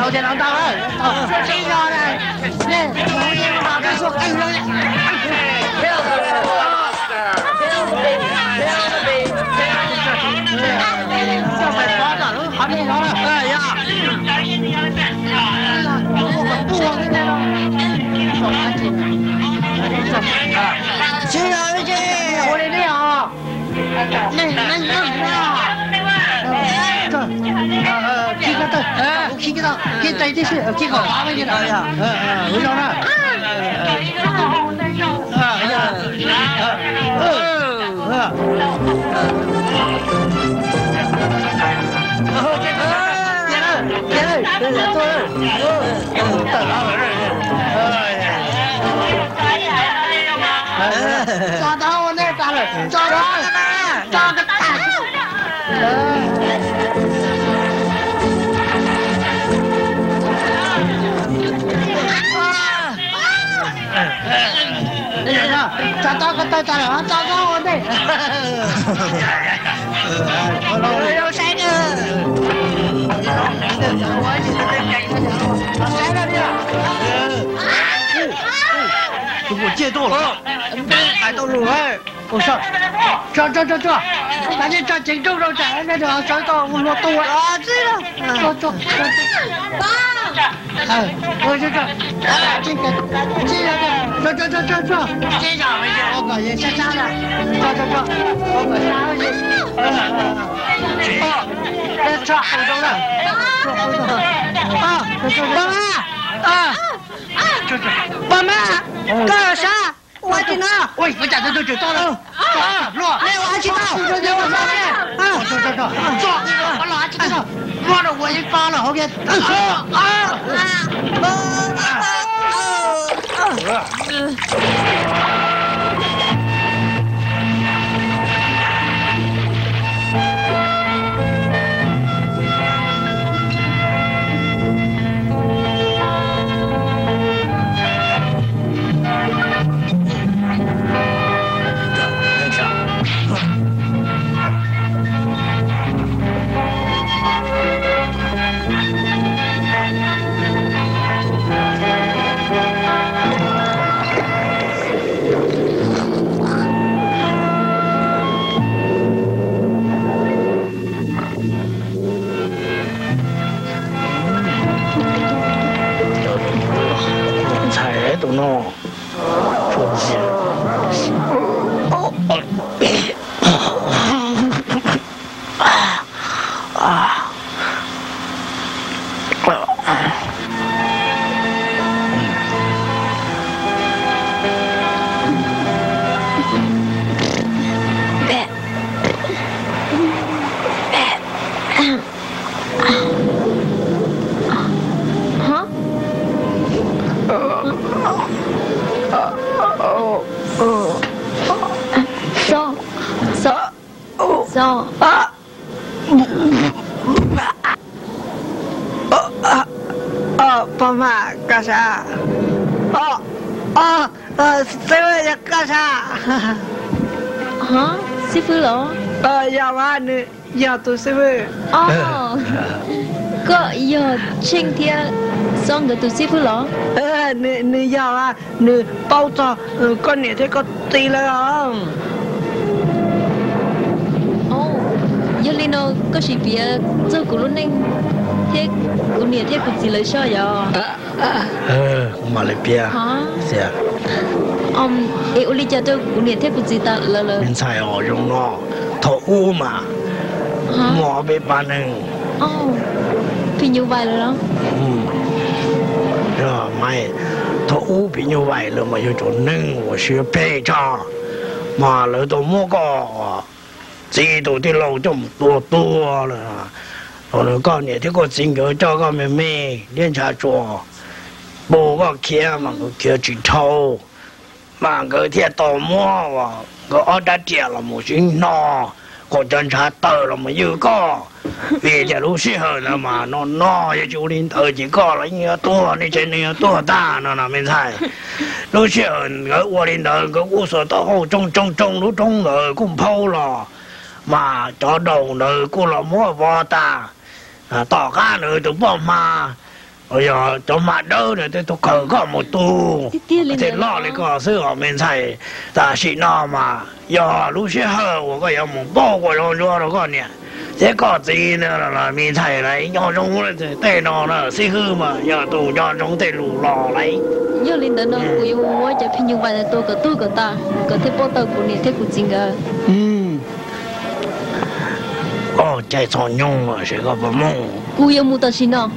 老天郎大了，这个呢，我也马上说，我的娘啊！这个给带的是这个花了去了呀，为啥呢？找到我那儿打了，找个大。找到个对的了，找到我的。有谁呢？我借到了，还到路哎，我说，这，赶紧抓紧住肉仔，那条找到我落多啊，对了，走，爸，我这，这个，走，这下回去我搞也下山了，走，我搞下回去，这好多了，爸妈，干啥？我的呢？喂，我家都知道了。落，来，我还知道。来，我上来。走，我哪知道？我了，我一发了，好嘅。爸妈干啥？师傅要干啥？啊，师傅咯？要啊，你要做师傅？哦，có giờ trên kia xong rồi tụi sư phụ lo. Nè giờ à, nè bao giờ con này thấy có tì là không? Giờ lên nó có gì việc cho cô luôn nên thế cô này thế cô chỉ lấy sao vậy? Mà lấy bia. Hả? Dạ. Ê, Uli cho tôi cô này thế cô chỉ ta lờ. Mình xài ở trong nó, thổ u mà. Mỏ bê ba nâng. Thì như vậy rồi đó. Rồi mày thổ u bị như vậy rồi mà yêu chỗ nâng của sư bê cho. Mà lỡ tôi mua có chỉ tôi đi lâu trong tua rồi. Rồi con này thì có xin gửi cho con mẹ liên trả chùa. Bố có kia mà có kia chỉ thâu. Mà cái thiệt tổ mua và cái ở đã trẻ là một chuyện no. Có chân trả tờ là mà dư có. Vì giờ lúc xí hơn là mà nó cho chú linh tờ chỉ có là như tua này trên này tua ta nó là mình thay. Lúc xí hơn cái ua linh tờ cái ua sở tờ hô trong lúc trong rồi cũng phâu lò. Mà cho đầu nơi cô là mua vô ta. Tỏ cá nơi tụi bò mà. Bây giờ cho mặt đỡ này tôi cờ có một tu. Thì lo lại có sư ở mình thầy. Ta xị nó mà. Giờ lúc xí hờ của cái một bó của nó rồi con nè. Thế có gì nữa là mình thầy đấy. Nhỏ trong tên nó là xí hư mà. Giờ tù nhỏ trong tên lù lò đấy. Giờ lên đó nó của yêu mua cho phi như vậy là tôi có ta. Có thể bó tàu của nè thế của chính à. Chạy xong nhung mà sẽ có bà mông. Cô yêu mua tàu xin nào.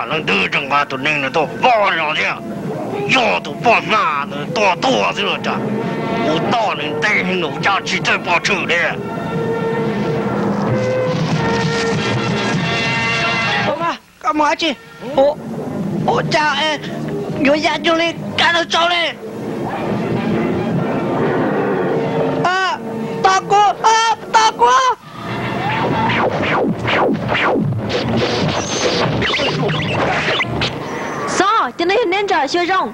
能得正啊，都弄得都包上去，腰都包麻的，多着着，我到能带你农家去再包车的。干嘛去？我家有家就来干了招嘞！啊，大哥啊，大哥！sao cho nên nên trở siêu rong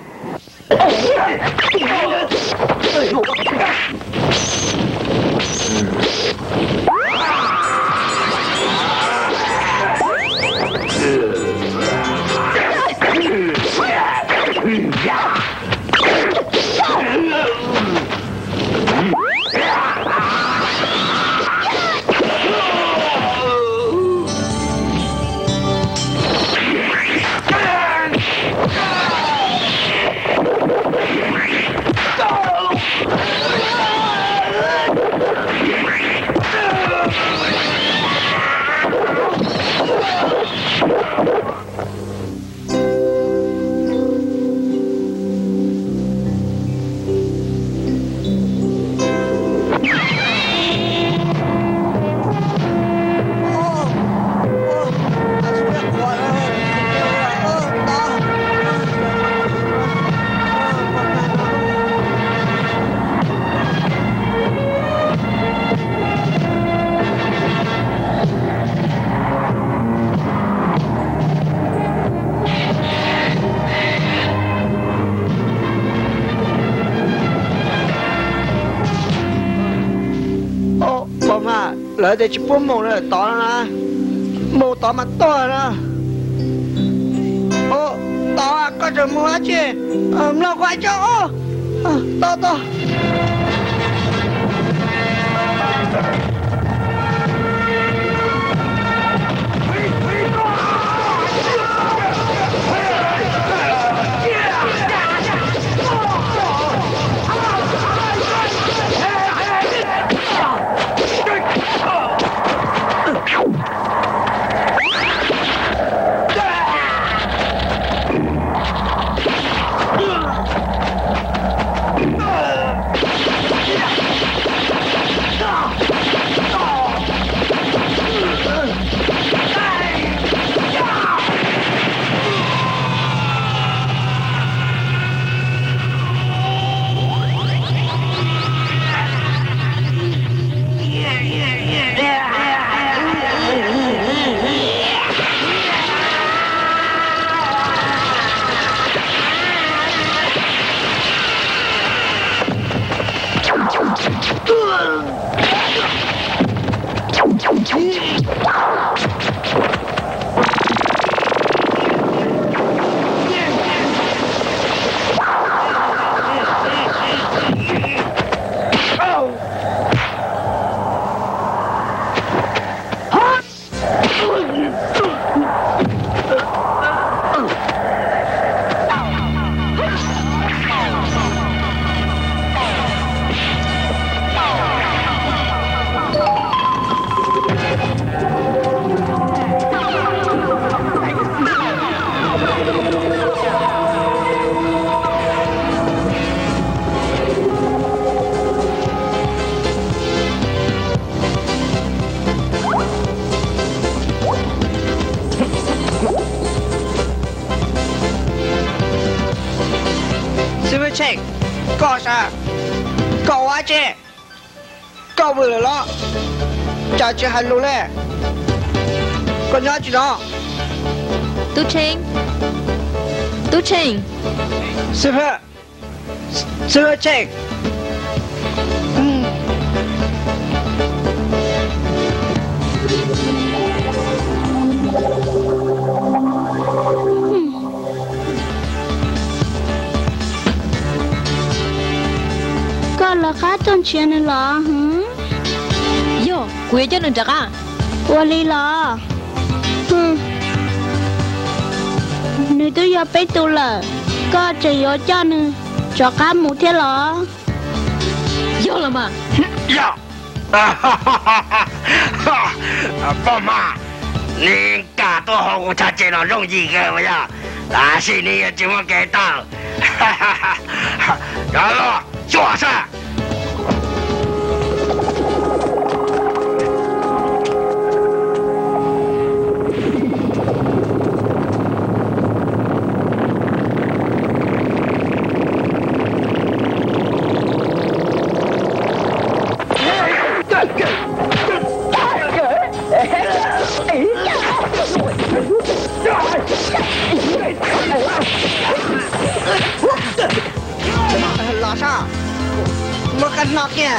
lại để chụp mồ này tỏ ra mồ tỏ mặt to ra tỏ có chừng mua chứ lo quay cho to Check, có sao? Có quá chứ? Có vừa rồi chả chỉ hành luôn nè. Con nhớ chị đó. Tú Trinh. Super check. Là khá tôn chuyện này là yo quê cho nên chắc à qua đi là nếu tôi giờ bé tôi là có chỉ có cho nữa cho cá một thế là yo là mà ya bom mà 你家多好，我才这样容易的我呀，但是你也怎么给到？哈哈哈！然后做事。老少，我跟老爹。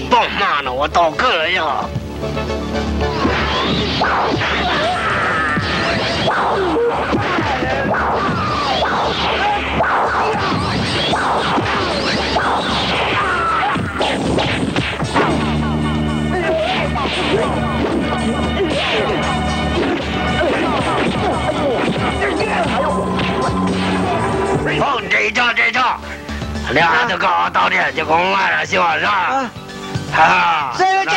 放慢了，我到个了呀！哦，这招，俩都搞到的，就公安了，希望上。哈，孙如金，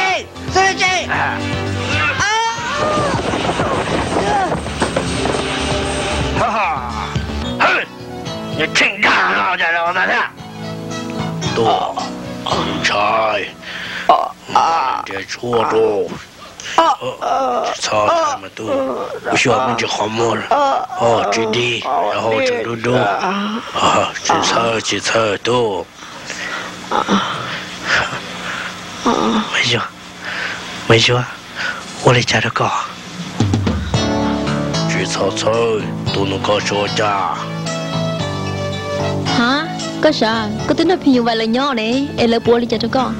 哈哈，哼，你听看啊，这老子的，多财，这错多，操他妈多，不需要你这好么了，哦，这地，然后这多，啊，这菜多。没事，我来家的搞。去草都能搞说家。Hả? Có sao? Có tính nói nhiều vậy là nhỏ này, em lấy bố đi cho con.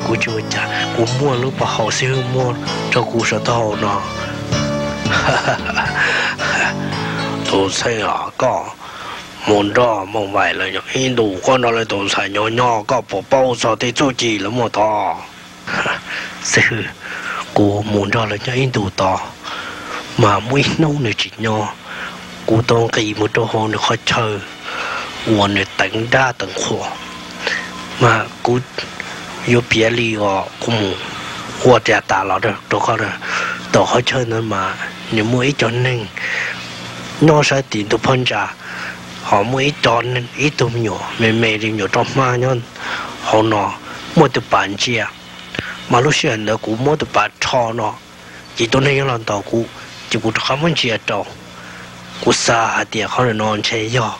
Cô chưa cha, cô mua lúc bà hậu siêu mua cho cô sợ tao nó. Tôi thấy à có. Muốn đó mong vậy là những hình đủ con đó là tồn tại nhỏ có bỏ bao giờ thì chú chỉ là một to sư cô muốn đó là những hình đủ to mà mỗi nấu này chỉ nhỏ cô tông kỳ một đồ hồ nó khó chơi uống này đánh đa tầng khổ mà cô yêu bia li họ cũng hoa trẻ ta là được đồ có được đồ khó chơi nữa mà nếu mỗi cho nên nó sẽ tìm được phân trả họ mới chọn ít tôm nhỏ mềm thì nhỏ trong ma nhon họ nó mua từ bản chia mà lúc xưa nó cũng mua từ bản cho nó chỉ tôi này lần đầu cũng chỉ cũng không muốn chia đâu cũng xa thì họ non chơi yo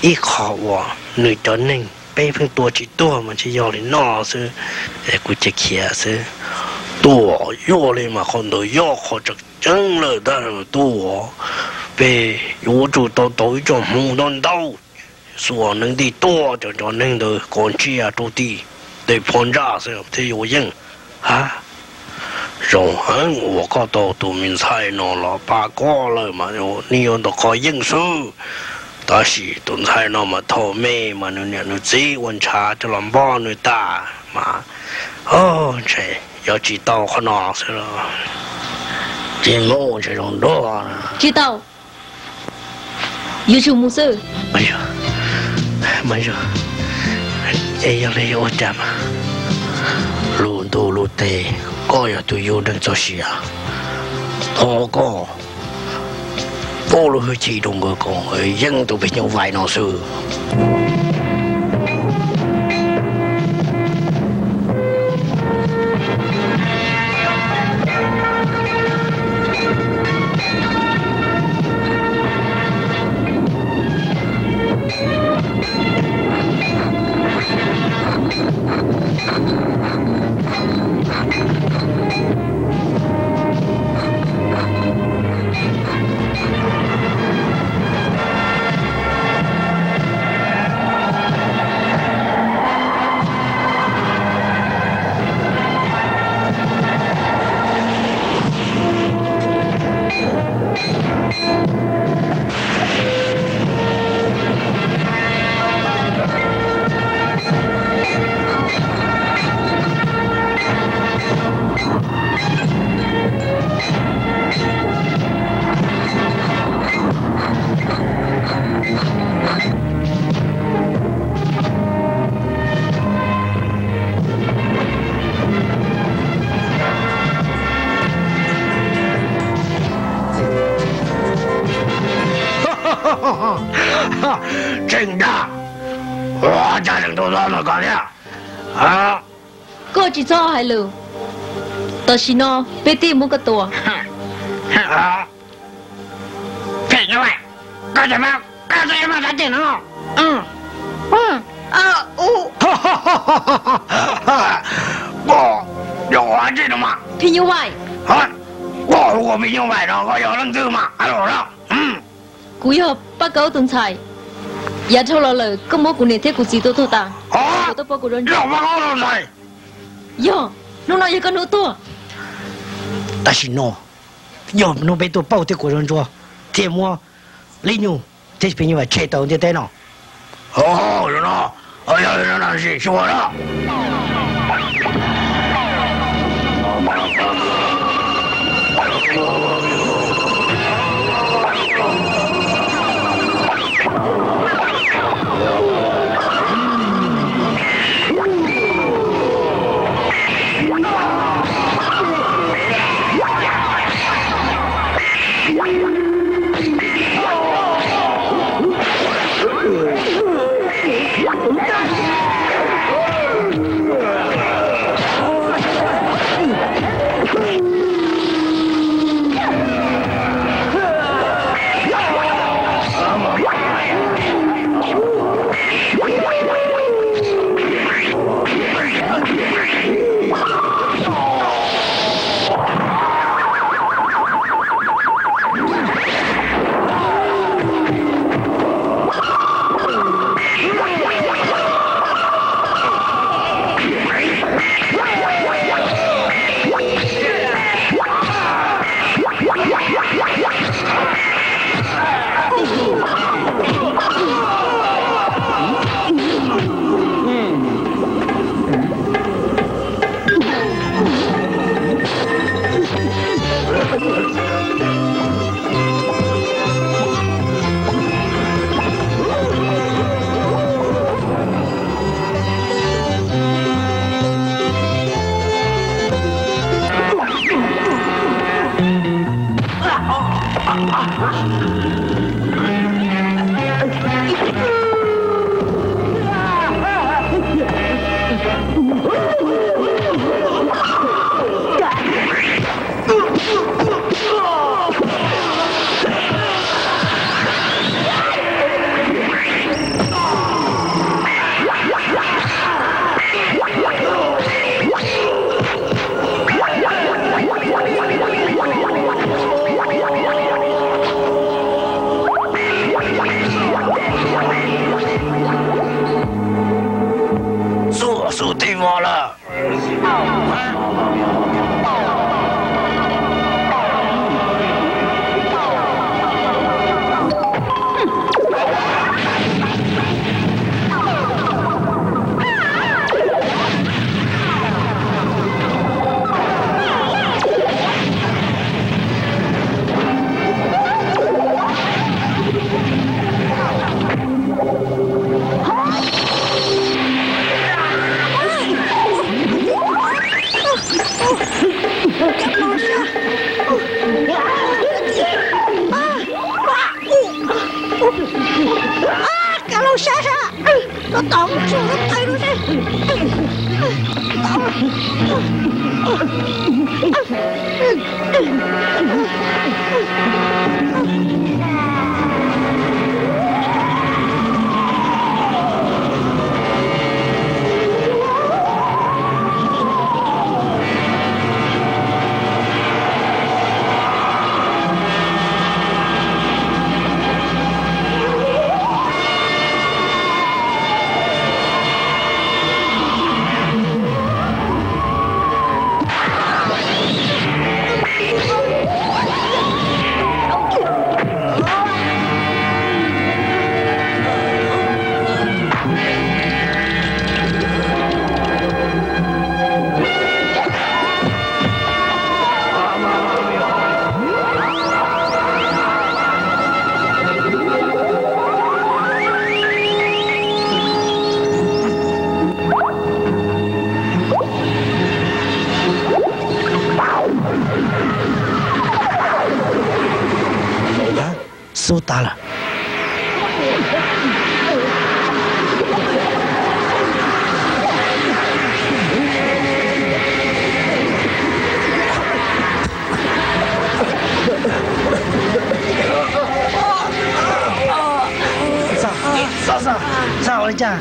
ít khó quá người chọn nên bây giờตัวchỉตัวmà chỉ yo thì nó chứ cũng chỉ kia chứ 多药嘞嘛，很多药好这真了的多，被药主都一种木难刀，所能的多就能的关系啊，都的对判价是这有用啊。容恒我搞到都明菜喏了，八卦了嘛，你用到搞因素。但是东菜那么透明嘛，你只温差就能帮你打嘛，哦这。 要知道可能是了，进我这种多。知道。有什么事？哎呀，没事。哎呀，你我讲嘛，路多路低，个要都有人做事啊。我讲，保路去启动个讲，人都被人坏闹事。 Hả? 真的，我家人都让了干了啊！ cô chỉ cho hai lù tao xin nó bé tìm một cái tua thế như vậy có gì mà đã tiền không我有我这种嘛 thì như vậy 啊我没用外头我有人治嘛还有了cuối hộp bác cậu tuần xài giờ theo lời có mỗi của nền thế của gì tôi thôi ta của tôi bao của đơn 老爸好了噻 yo nó nói gì con nữa tua 但是喏，要侬被多包的过人做，天么利牛，这边因为切到的在喏。哦，人呐，哎呀，人呐是我的。 输对我了。nó tóm xuống tay nó đi. Số ta là sao vậy cha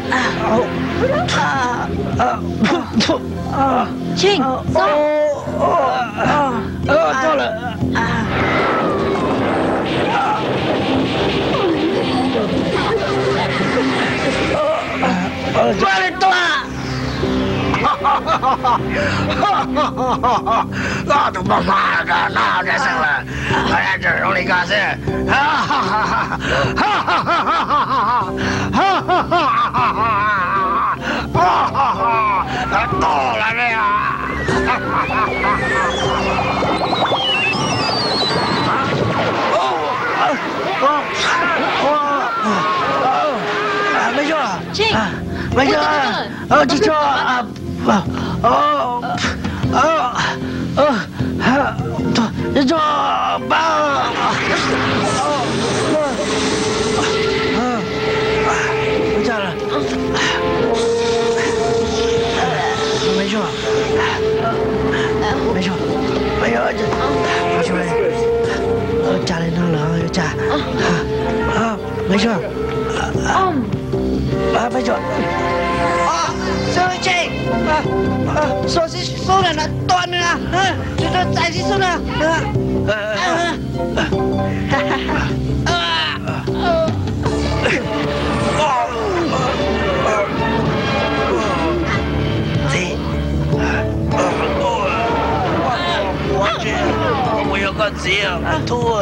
Trinh sao to rồi qua lên toa那都不怕的，那这生了，哎，这容易干事，哈哈哈哈哈哈哈哈哈哈，到了没有？没事，Trinh 没事，记住啊，这爸，回家了，没事，没事，没有，没事，家里弄了，有家，没事，没事。小姐，说是说了那断了啊，这个再去说了我有个姐，吐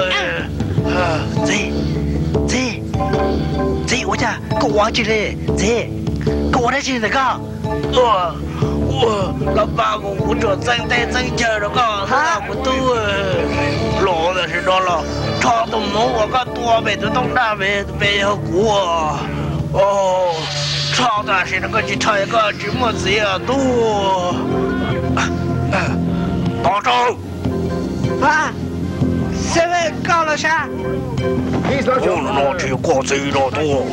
姐，我家给我去嘞，姐，给我来去那个。老爸我这真得真劲了，那不多，老的是多了，差不多我个多辈子东大辈要过，差的是那个去唱一个什么子呀多，大周啊，现在搞了啥？我那去过这了多，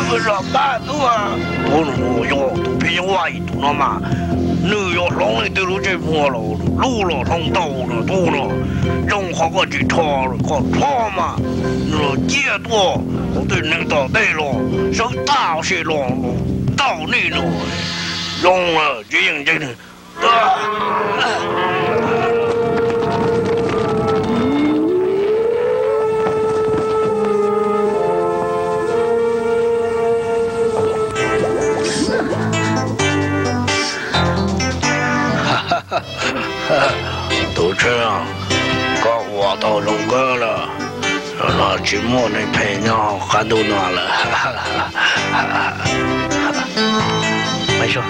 不是办多，多哟，都比我一多了嘛。你要弄一堆路这坡了，路了上道了多了，任何个去抄了，个抄嘛，那接多，我对那到对了，手大些了，到你了，用了这样真的，都这样，搞我到龙哥了，那寂寞那陪娘还都拿了，没事，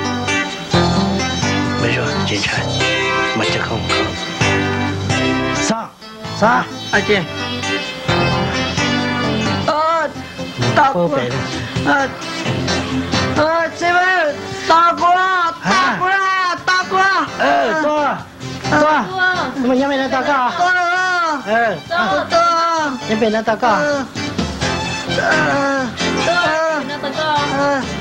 没事，警察，没这空。啥？阿姐，大哥，这位大哥，多，你们要不要祷告？要不要祷告？那祷告。